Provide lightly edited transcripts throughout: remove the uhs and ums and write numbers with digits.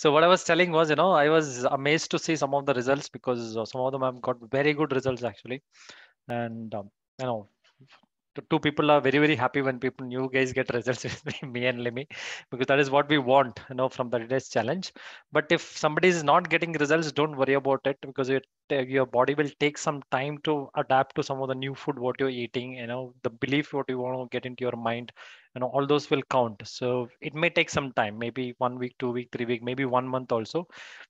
So what I was telling was, I was amazed to see some of the results because some of them have got very good results actually. And you know, two people are very very happy when people you guys get results with me and Lemmy, because that is what we want, from the today's challenge. But if somebody is not getting results, don't worry about it, because your body will take some time to adapt to some of the new food what you're eating. The belief what you want to get into your mind, all those will count. So it may take some time, maybe 1 week, 2 week, 3 week, maybe 1 month also.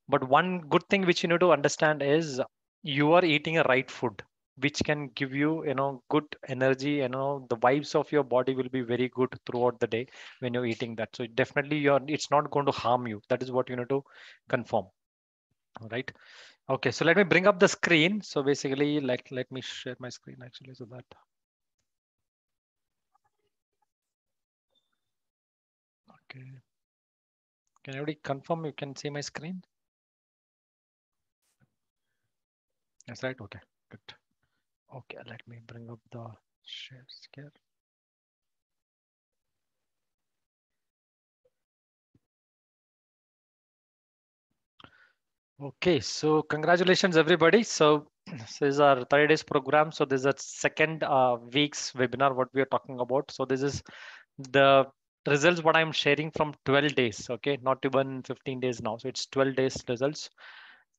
But one good thing which you need to understand is you are eating a right food which can give you, good energy. The vibes of your body will be very good throughout the day when you're eating that. So definitely it's not going to harm you. That is what you need to confirm. All right. Okay, so let me bring up the screen. So basically, let me share my screen actually, so that. Okay. Can everybody confirm you can see my screen? That's right. Okay, good. Okay, let me bring up the share scare. Okay, so congratulations everybody. So this is our 30 days program. So this is a second week's webinar what we are talking about. So this is the results what I'm sharing from 12 days. Okay, not even 15 days now. So it's 12 days results.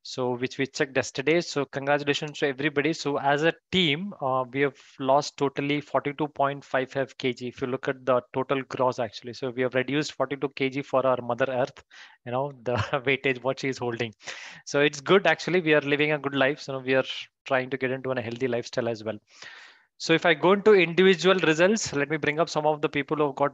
So which we checked yesterday. So congratulations to everybody. So as a team, we have lost totally 42.55 kg. If you look at the total gross actually, so we have reduced 42 kg for our Mother Earth. The weightage what she is holding. So it's good actually. We are living a good life. So we are trying to get into a healthy lifestyle as well. So if I go into individual results, let me bring up some of the people who have got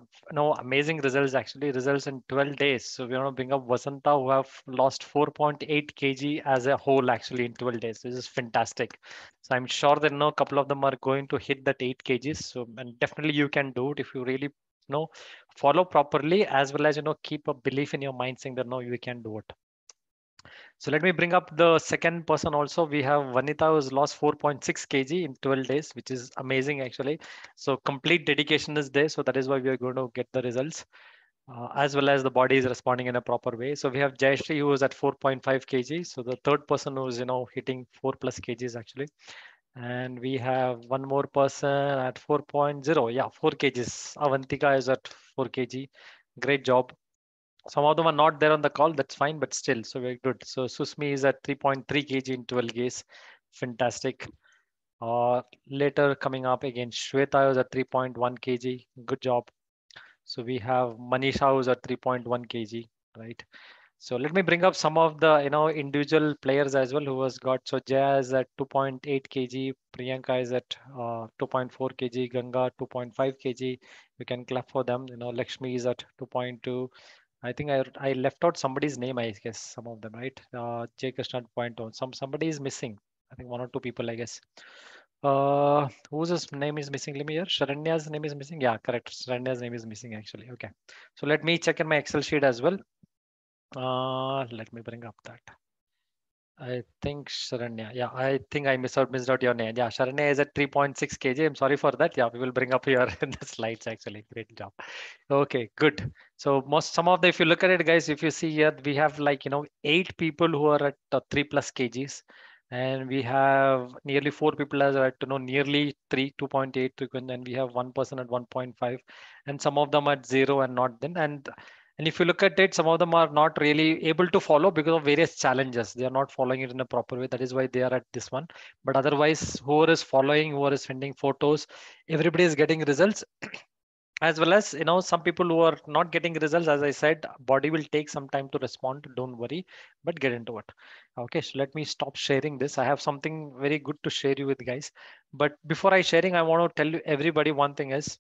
amazing results actually, results in 12 days. So we want to bring up Vasanta, who have lost 4.8 kg as a whole actually in 12 days. This is fantastic. So I'm sure that a couple of them are going to hit that 8 kgs. So and definitely you can do it if you really follow properly, as well as keep a belief in your mind saying that no, you can do it. So let me bring up the second person also. We have Vanita, who's lost 4.6 kg in 12 days, which is amazing actually. So complete dedication is there. So that is why we are going to get the results, as well as the body is responding in a proper way. So we have Jayashree, who is at 4.5 kg. So the third person who is, hitting 4 plus kgs actually. And we have one more person at 4.0. Yeah, 4 kgs. Avantika is at 4 kg. Great job. Some of them are not there on the call. That's fine, but still, so very good. So Susmi is at 3.3 kg in 12 days. Fantastic. Later coming up again, Shweta is at 3.1 kg. Good job. So we have Manisha who's at 3.1 kg, right? So let me bring up some of the individual players as well who has got. So Jaya is at 2.8 kg, Priyanka is at 2.4 kg, Ganga 2.5 kg. You can clap for them. Lakshmi is at 2.2. I think I left out somebody's name, I guess, some of them, right? J Krishna point on. Somebody is missing. I think one or two people, I guess. Whose name is missing? Let me hear. Sharanya's name is missing. Yeah, correct. Sharanya's name is missing actually. Okay. So let me check in my Excel sheet as well. Let me bring up that. I think Sharanya. Yeah, I think I missed out your name. Yeah, Sharanya is at 3.6 kg. I'm sorry for that. Yeah, we will bring up here in the slides actually. Great job. Okay, good. So some of the, if you look at it, guys, if you see here, we have 8 people who are at 3 plus kgs, and we have nearly 4 people as at nearly 3, 2.8, and then we have one person at 1.5, and some of them at 0 and not then. And if you look at it, some of them are not really able to follow because of various challenges. They are not following it in a proper way. That is why they are at this one. But otherwise, whoever is following, whoever is sending photos, everybody is getting results. As well as some people who are not getting results, as I said, body will take some time to respond. Don't worry, but get into it. Okay, so let me stop sharing this. I have something very good to share you with, guys. But before I sharing, I want to tell you everybody one thing is,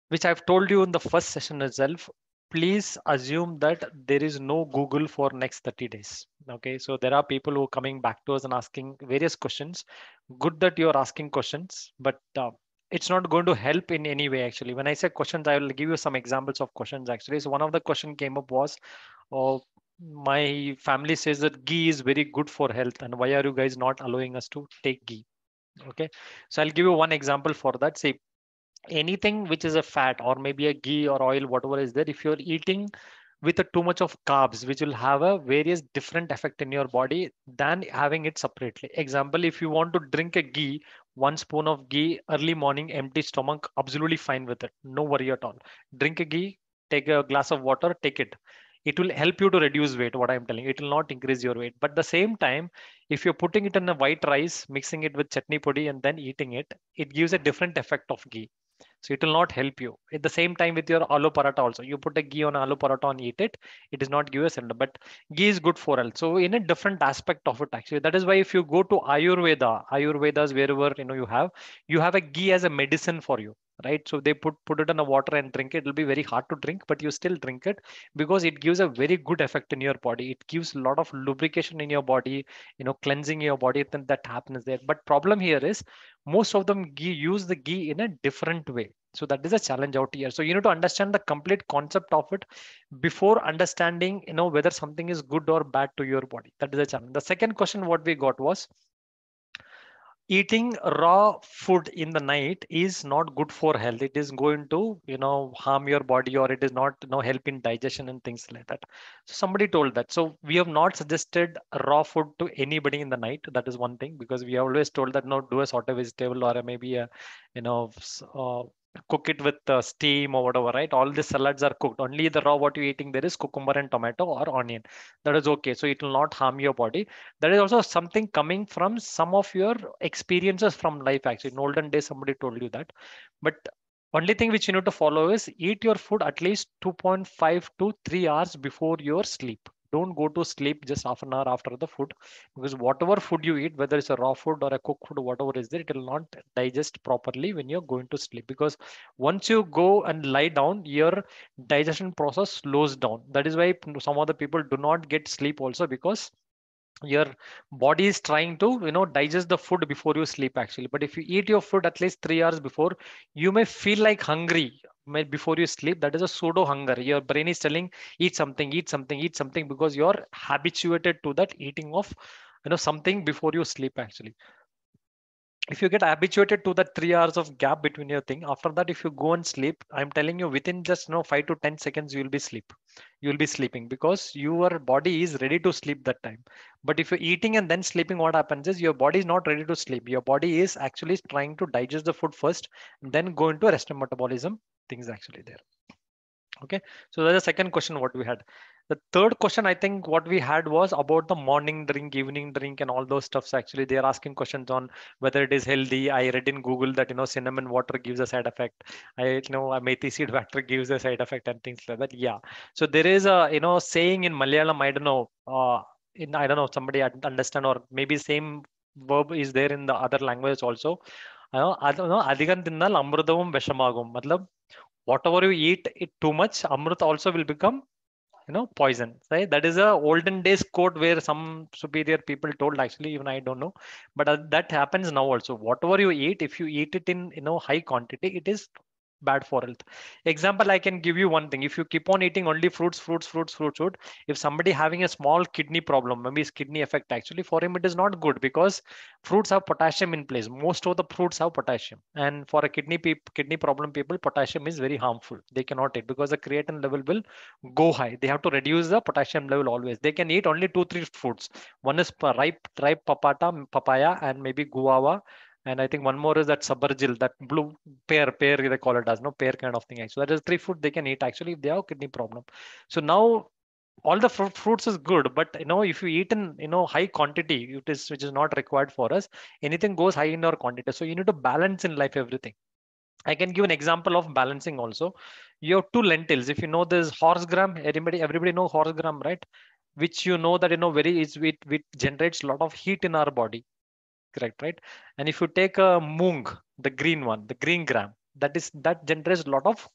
which I've told you in the first session itself. Please assume that there is no Google for next 30 days. Okay, so there are people who are coming back to us and asking various questions. Good that you're asking questions, but it's not going to help in any way actually. When I say questions, I will give you some examples of questions actually. So one of the question came up was, oh, my family says that ghee is very good for health, and why are you guys not allowing us to take ghee? Okay, so I'll give you one example for that. Say anything which is a fat or maybe a ghee or oil, whatever is there, if you're eating with a too much of carbs, which will have a various different effect in your body than having it separately. Example, if you want to drink a ghee, 1 spoon of ghee early morning, empty stomach, absolutely fine with it. No worry at all. Drink a ghee, take a glass of water, take it. It will help you to reduce weight. What I'm telling you, it will not increase your weight. But the same time, if you're putting it in a white rice, mixing it with chutney podi, and then eating it, it gives a different effect of ghee. So it will not help you. At the same time with your aloo paratha also, you put a ghee on aloo paratha and eat it, it does not give a cylinder. But ghee is good for health. So in a different aspect of it actually. That is why if you go to Ayurvedas wherever you have a ghee as a medicine for you. Right, so they put it in a water and drink it. It'll be very hard to drink, but you still drink it because it gives a very good effect in your body. It gives a lot of lubrication in your body, cleansing your body. Then that happens there. But problem here is most of them use the ghee in a different way. So that is a challenge out here. So you need to understand the complete concept of it before understanding, whether something is good or bad to your body. That is a challenge. The second question what we got was, eating raw food in the night is not good for health. It is going to harm your body, or it is not help in digestion and things like that. So somebody told that. So we have not suggested raw food to anybody in the night. That is one thing, because we have always told that no, do a sauté vegetable, or maybe a you know s- uh, cook it with steam or whatever, right? All the salads are cooked. Only the raw what you're eating, there is cucumber and tomato or onion. That is okay, so it will not harm your body. That is also something coming from some of your experiences from life. Actually, in olden days somebody told you that. But only thing which you need to follow is eat your food at least 2.5 to 3 hours before your sleep. Don't go to sleep just half an hour after the food, because whatever food you eat, whether it's a raw food or a cooked food, whatever is there, it will not digest properly when you're going to sleep. Because once you go and lie down, your digestion process slows down. That is why some of the people do not get sleep also, because your body is trying to digest the food before you sleep actually. But if you eat your food at least 3 hours before, you may feel like hungry before you sleep. That is a pseudo hunger. Your brain is telling, eat something, eat something, eat something, because you're habituated to that eating of something before you sleep actually. If you get habituated to that 3 hours of gap between your thing, after that if you go and sleep, I'm telling you, within just 5 to 10 seconds you'll be sleeping, because your body is ready to sleep that time. But if you're eating and then sleeping, what happens is your body is not ready to sleep. Your body is actually trying to digest the food first, and then go into rest and metabolism things actually there. Okay, so that's the second question what we had. The third question I think what we had was about the morning drink, evening drink, and all those stuffs. Actually, they are asking questions on whether it is healthy. I read in Google that cinnamon water gives a side effect. I know a methi seed water gives a side effect and things like that. Yeah. So there is a saying in Malayalam. I don't know. I don't know, somebody understand, or maybe same verb is there in the other languages also. I don't know. Adhigam tinnal amrudavam vishamagum. Matlab, whatever you eat it too much, amrit also will become poison, right? That is a olden days quote where some superior people told. Actually, even I don't know, but that happens now also. Whatever you eat, if you eat it in high quantity, it is bad for health. Example, I can give you one thing. If you keep on eating only fruits, if somebody having a small kidney problem, maybe it's kidney effect, actually for him it is not good, because fruits have potassium in place. Most of the fruits have potassium, and for a kidney problem people, potassium is very harmful. They cannot eat, because the creatine level will go high. They have to reduce the potassium level always. They can eat only 2 3 fruits. One is ripe papaya, and maybe guava, and I think one more is that sabarjil, that blue pear they call it as no pear kind of thing. Actually, that is 3 food they can eat actually if they have kidney problem. So now all the fruits is good, but if you eat in high quantity, which is not required for us. Anything goes high in our quantity. So you need to balance in life everything. I can give an example of balancing also. You have two lentils. If you know this horse gram, everybody know horse gram, right? Which that very is it generates a lot of heat in our body. Correct, right? And if you take a moong, the green one, the green gram, that generates a lot of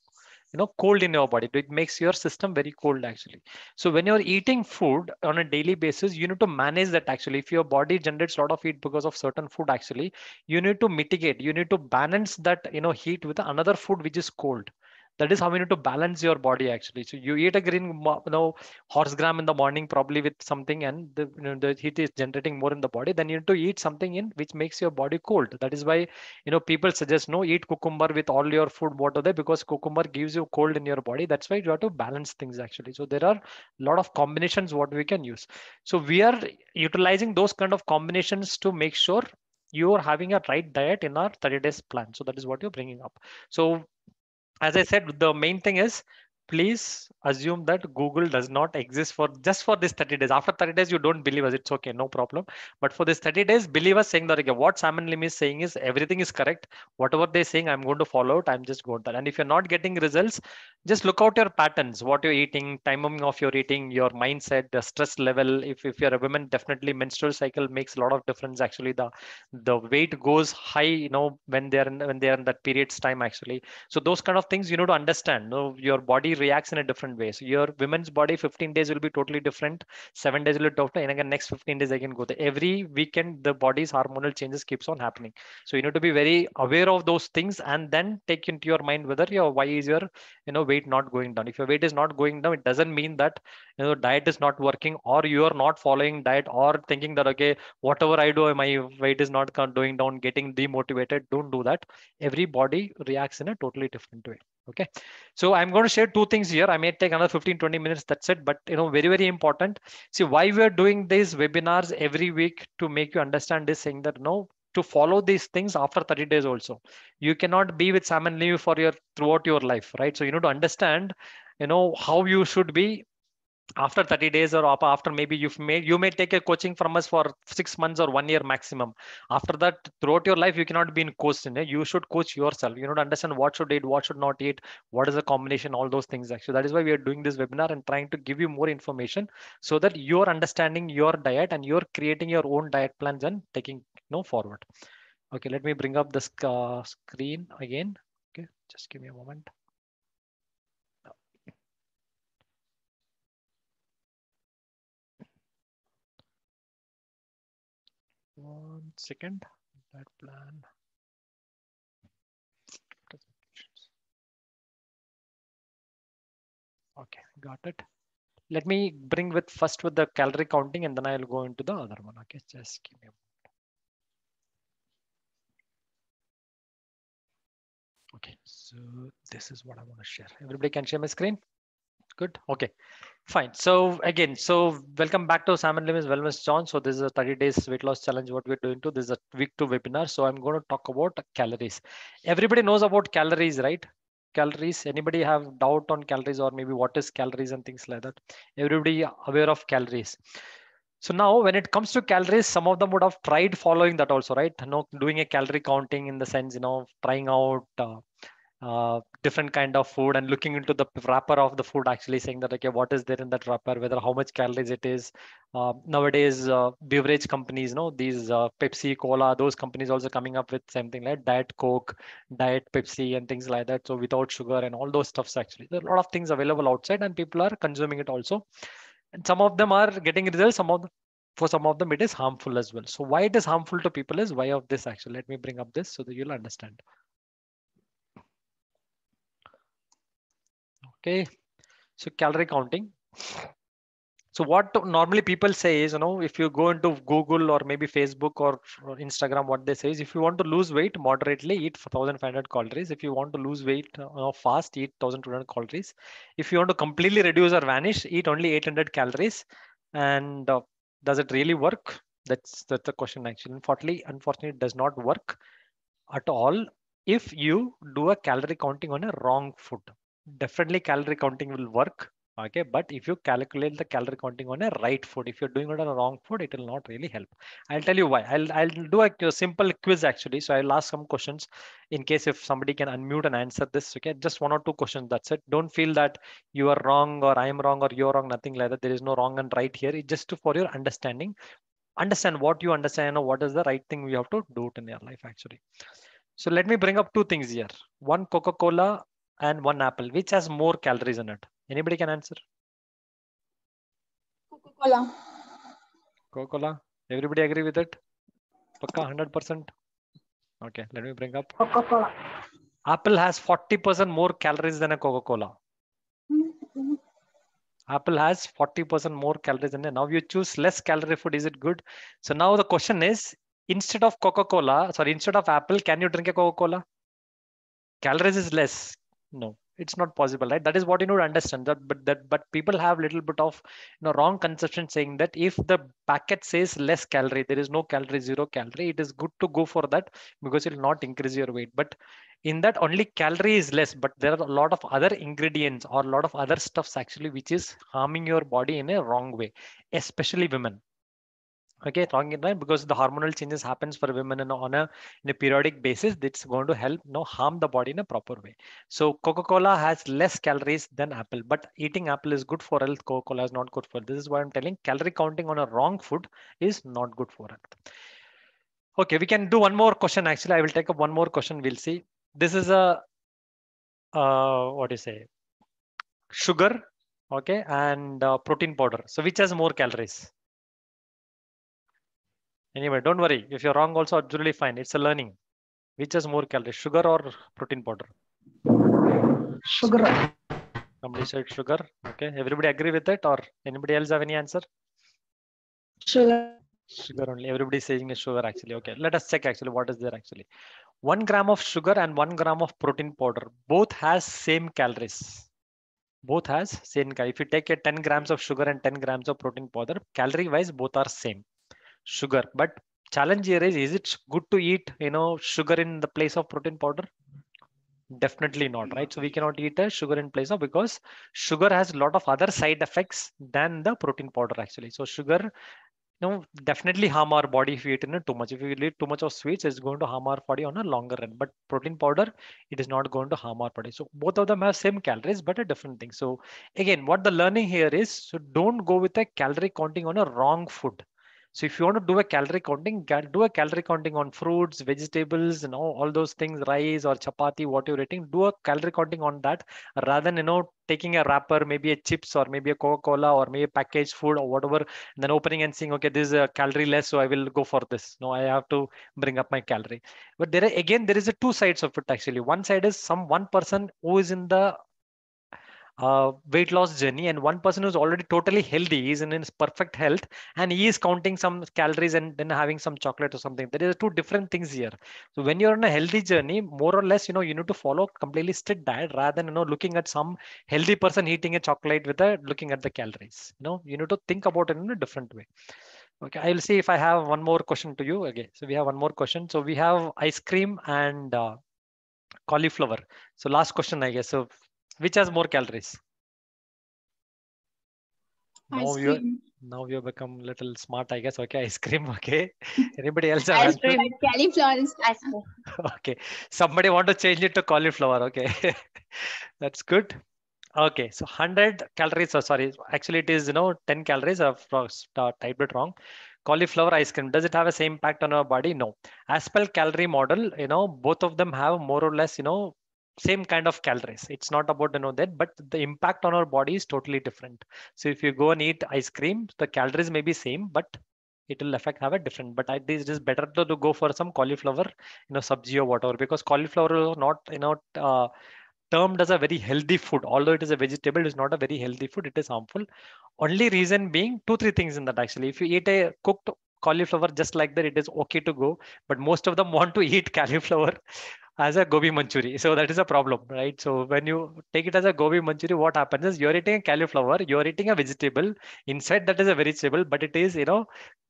cold in your body. It makes your system very cold actually. So when you're eating food on a daily basis, you need to manage that actually. If your body generates a lot of heat because of certain food, actually, you need to mitigate. You need to balance that heat with another food which is cold. That is how you need to balance your body actually. So you eat a horse gram in the morning probably with something, and the heat is generating more in the body. Then you need to eat something in which makes your body cold. That is why people suggest no, eat cucumber with all your food. What are they? Because cucumber gives you cold in your body. That's why you have to balance things actually. So there are a lot of combinations what we can use. So we are utilizing those kind of combinations to make sure you are having a right diet in our 30 days plan. So that is what you're bringing up. So as I said, the main thing is please assume that Google does not exist for just for this 30 days. After 30 days, you don't believe us, it's okay, no problem. But for this 30 days, believe us saying that okay, what Simon Lim is saying is everything is correct. Whatever they're saying, I'm going to follow it. I'm just going to. And if you're not getting results, just look out your patterns, what you're eating, timing of your eating, your mindset, the stress level. If you're a woman, definitely menstrual cycle makes a lot of difference. Actually, the weight goes high, when they're in that period's time actually. So those kind of things you need to understand. Your body reacts in a different way. So your women's body 15 days will be totally different. 7 days will be totally, and again next 15 days again go there. Every weekend the body's hormonal changes keeps on happening. So you need to be very aware of those things and then take into your mind whether your why is your weight not going down. If your weight is not going down, it doesn't mean that diet is not working or you are not following diet or thinking that okay, whatever I do my weight is not going down, getting demotivated. Don't do that. Everybody reacts in a totally different way. Okay, so I'm going to share two things here. I may take another 15-20 minutes, that's it, but very very important. See why we are doing these webinars every week, to make you understand this, saying that to follow these things after 30 days also. You cannot be with Sam and Liu for your throughout your life, right? So you need to understand how you should be after 30 days, or after maybe you may take a coaching from us for 6 months or 1 year maximum. After that, throughout your life you cannot be in coach. You should coach yourself. You know to understand what should eat, what should not eat, what is the combination, all those things actually. That is why we are doing this webinar and trying to give you more information, so that you're understanding your diet and you're creating your own diet plans and taking forward. Okay, let me bring up this screen again. Okay, just give me a moment. 1 second. That plan. Okay, got it. Let me bring first with the calorie counting, and then I'll go into the other one. Okay, just give me a moment. Okay, so this is what I want to share. Everybody can share my screen. Good. Okay. Fine. So again, welcome back to Sam and Lim's Wellness John. So this is a 30 days weight loss challenge. What we're doing to this is a week 2 webinar. So I'm going to talk about calories. Everybody knows about calories, right? Calories. Anybody have doubt on calories, or maybe what is calories and things like that? Everybody aware of calories. So now when it comes to calories, some of them would have tried following that also, right? Doing a calorie counting in the sense, trying out different kind of food and looking into the wrapper of the food, actually saying that okay, what is there in that wrapper, whether how much calories it is. Nowadays beverage companies, these Pepsi, Cola, those companies also coming up with same thing like Diet Coke, Diet Pepsi and things like that, so without sugar and all those stuffs. Actually there are a lot of things available outside and people are consuming it also, and some of them are getting results, for some of them it is harmful as well. So why it is harmful to people is why of this actually. Let me bring up this so that you'll understand. Okay, so calorie counting. So what normally people say is, if you go into Google or maybe Facebook or Instagram, what they say is if you want to lose weight moderately, eat 1,500 calories. If you want to lose weight fast, eat 1,200 calories. If you want to completely reduce or vanish, eat only 800 calories. And does it really work? That's the question actually. Unfortunately, it does not work at all if you do a calorie counting on a wrong food. Definitely calorie counting will work. Okay, but if you calculate the calorie counting on a right food, if you're doing it on a wrong food, it will not really help. I'll tell you why. I'll do a simple quiz actually. So I'll ask some questions in case if somebody can unmute and answer this. Okay, just 1 or 2 questions. That's it. Don't feel that you are wrong or I am wrong or you're wrong. Nothing like that. There is no wrong and right here. It's just for your understanding. Understand what you understand or what is the right thing you have to do it in your life actually. So let me bring up two things here. One Coca-Cola and one apple. Which has more calories in it? Anybody can answer? Coca-Cola. Coca-Cola. Everybody agree with it? Pakka 100%? Okay, let me bring up. Coca-Cola. Apple has 40% more calories than a Coca-Cola. Apple has 40% more calories than now you choose less calorie food. Is it good? So now the question is, instead of Coca-Cola, sorry, instead of Apple, can you drink a Coca-Cola? Calories is less. No, it's not possible, right? That is what you need to understand. But people have little bit of wrong conception saying that if the packet says less calorie, there is no calorie, 0 calorie. It is good to go for that because it will not increase your weight. But in that only calorie is less, but there are a lot of other ingredients or a lot of other stuffs actually which is harming your body in a wrong way, especially women. Okay, wrong in right, because the hormonal changes happens for women and on a periodic basis. It's going to help harm the body in a proper way. So Coca-Cola has less calories than Apple, but eating Apple is good for health. Coca-Cola is not good for. This is why I'm telling calorie counting on a wrong food is not good for health. Okay, we can do one more question. Actually, I will take up one more question. We'll see. This is a what do you say? Sugar, okay, and protein powder. So which has more calories? Anyway, don't worry. If you're wrong, also absolutely fine. It's a learning. Which has more calories, sugar or protein powder? Sugar. Somebody said sugar. Okay. Everybody agree with it, or anybody else have any answer? Sugar. Sugar only. Everybody is saying is sugar actually. Okay. Let us check actually what is there actually. 1 gram of sugar and 1 gram of protein powder. Both has same calories. Both has same calorie. If you take a 10 grams of sugar and 10 grams of protein powder, calorie wise both are same. Sugar. But challenge here is it good to eat sugar in the place of protein powder? Definitely not, right? So we cannot eat a sugar in place of, because sugar has a lot of other side effects than the protein powder actually. So sugar, definitely harm our body if we eat too much. If we eat too much of sweets, it's going to harm our body on a longer run. But protein powder, it is not going to harm our body. So both of them have same calories, but a different thing. So again, what the learning here is, so don't go with a calorie counting on a wrong food. So if you want to do a calorie counting, do a calorie counting on fruits, vegetables, all those things, rice or chapati, what you're eating, do a calorie counting on that rather than, taking a wrapper, maybe a chips or maybe a Coca-Cola or maybe a packaged food or whatever, and then opening and saying, okay, this is a calorie less, so I will go for this. No, I have to bring up my calorie. But there is a two sides of it actually. One side is one person who is in the weight loss journey, and one person who's already totally healthy, he's in his perfect health, and he is counting some calories and then having some chocolate or something. There is two different things here. So when you're on a healthy journey, more or less, you need to follow completely strict diet rather than looking at some healthy person eating a chocolate with a looking at the calories. You need to think about it in a different way. Okay, I'll see if I have one more question to you. Okay, so we have one more question. So we have ice cream and cauliflower. So last question, I guess. So which has more calories? Now Ice you cream. now you become little smart, I guess. Okay, ice cream. Okay. Anybody else have Ice answer? cream. But cauliflower is ice cream. Okay. Somebody want to change it to cauliflower. Okay. That's good. Okay. So 100 calories. Oh, sorry. Actually, it is 10 calories. I've typed it wrong. Cauliflower ice cream. Does it have a same impact on our body? No. As per calorie model, both of them have more or less, same kind of calories. It's not about that, but the impact on our body is totally different. So if you go and eat ice cream, the calories may be same, but it will affect have a different. But it is better to go for some cauliflower, sabji or whatever, because cauliflower is not termed as a very healthy food. Although it is a vegetable, it is not a very healthy food. It is harmful. Only reason being two, three things in that actually. If you eat a cooked cauliflower just like that, it is okay to go. But most of them want to eat cauliflower as a gobi manchuri. So that is a problem, right? So when you take it as a gobi manchuri, what happens is you're eating a cauliflower, you're eating a vegetable. Inside that is a vegetable, but it is,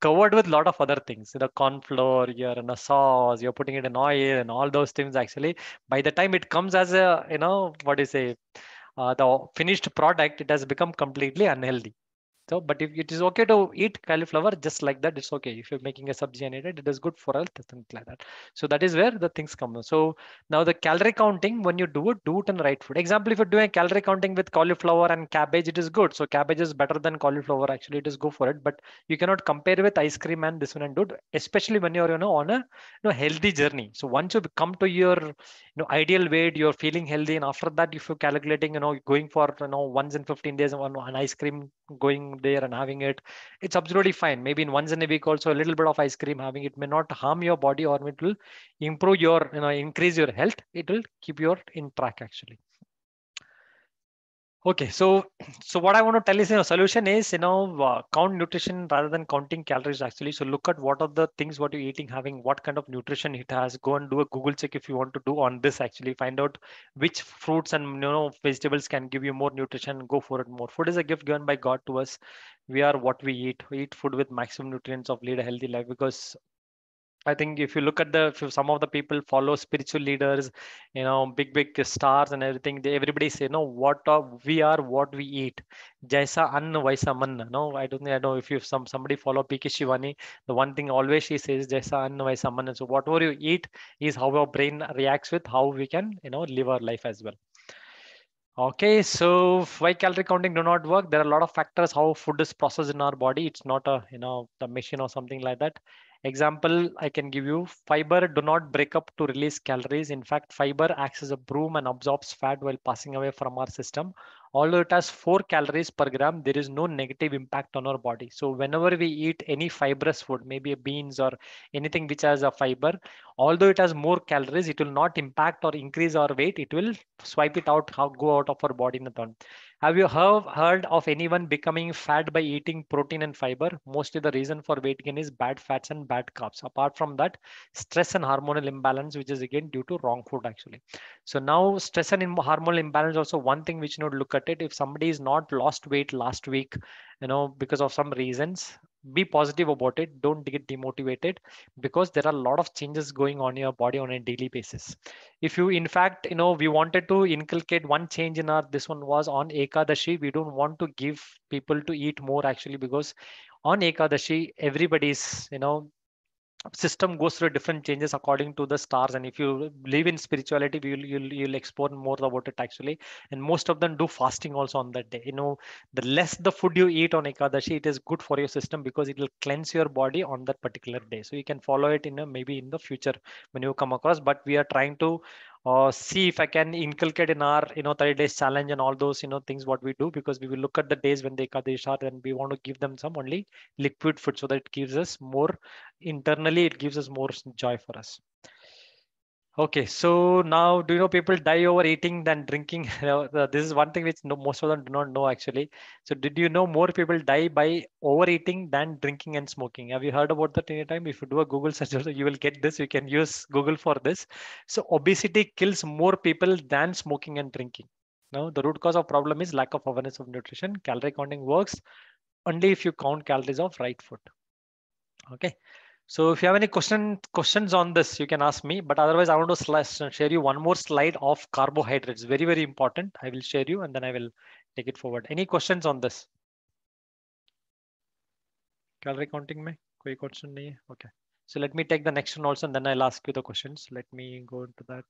covered with a lot of other things. Corn flour, you're in a sauce, you're putting it in oil and all those things actually. By the time it comes as a, what do you say, the finished product, it has become completely unhealthy. So, but if it is okay to eat cauliflower just like that, it's okay. If you're making a subji and eat it, it is good for health, things like that. So that is where the things come. So now the calorie counting, when you do it in the right food. Example, if you're doing calorie counting with cauliflower and cabbage, it is good. So cabbage is better than cauliflower. Actually, it is go for it. But you cannot compare with ice cream and this one and do it, especially when you're on a healthy journey. So once you come to your ideal weight, you're feeling healthy, and after that, if you're calculating, going for once in 15 days on an ice cream going there and having it, it's absolutely fine. Maybe in once in a week also a little bit of ice cream having it may not harm your body, or it will improve your, increase your health. It will keep your in track actually. Okay, so what I want to tell is, solution is, count nutrition rather than counting calories actually. So look at what are the things what you're eating, having what kind of nutrition it has. Go and do a Google check if you want to do on this actually. Find out which fruits and vegetables can give you more nutrition. Go for it more. Food is a gift given by God to us. We are what we eat. We eat food with maximum nutrients of lead a healthy life, because I think if you look at if some of the people follow spiritual leaders, big stars and everything, everybody say, no, we are what we eat. Jaisa anna vaisa manna. No, I don't know if somebody follow PK Shivani, the one thing always she says, Jaisa anna vaisa manna. So whatever you eat is how our brain reacts with how we can, live our life as well. Okay, so why calorie counting do not work? There are a lot of factors how food is processed in our body. It's not a, the machine or something like that. Example, I can give you: fiber do not break up to release calories. In fact, fiber acts as a broom and absorbs fat while passing away from our system. Although it has 4 calories per gram, there is no negative impact on our body. So whenever we eat any fibrous food, maybe beans or anything which has a fiber, although it has more calories, it will not impact or increase our weight. It will swipe it out, go out of our body in a turn. Have you heard of anyone becoming fat by eating protein and fiber? Mostly the reason for weight gain is bad fats and bad carbs. Apart from that, stress and hormonal imbalance, which is again due to wrong food actually. So now stress and hormonal imbalance also one thing which you need to look at it. If somebody is not lost weight last week, because of some reasons, be positive about it. Don't get demotivated, because there are a lot of changes going on in your body on a daily basis. If you, in fact, we wanted to inculcate one change in our, this one was on Ekadashi. We don't want to give people to eat more actually, because on Ekadashi, everybody's, system goes through different changes according to the stars. And if you live in spirituality, you'll explore more about it actually. And most of them do fasting also on that day. The less the food you eat on Ekadashi, it is good for your system, because it will cleanse your body on that particular day. So you can follow it in maybe in the future when you come across. But we are trying to see if I can inculcate in our 30 days challenge and all those things what we do, because we will look at the days when the Ekadashi are, and we want to give them some only liquid food, so that it gives us more internally, it gives us more joy for us. Okay, so now, do you know people die over eating than drinking? This is one thing which most of them do not know actually. So did you know more people die by overeating than drinking and smoking? Have you heard about that any time? If you do a Google search also, you will get this. You can use Google for this. So obesity kills more people than smoking and drinking. Now the root cause of problem is lack of awareness of nutrition. Calorie counting works only if you count calories of right food. Okay. So if you have any questions on this, you can ask me. But otherwise, I want to share you one more slide of carbohydrates. Very, very important. I will share you and then I will take it forward. Any questions on this? Calorie counting में कोई question नहीं है? Okay. So let me take the next one also, and then I'll ask you the questions. Let me go into that.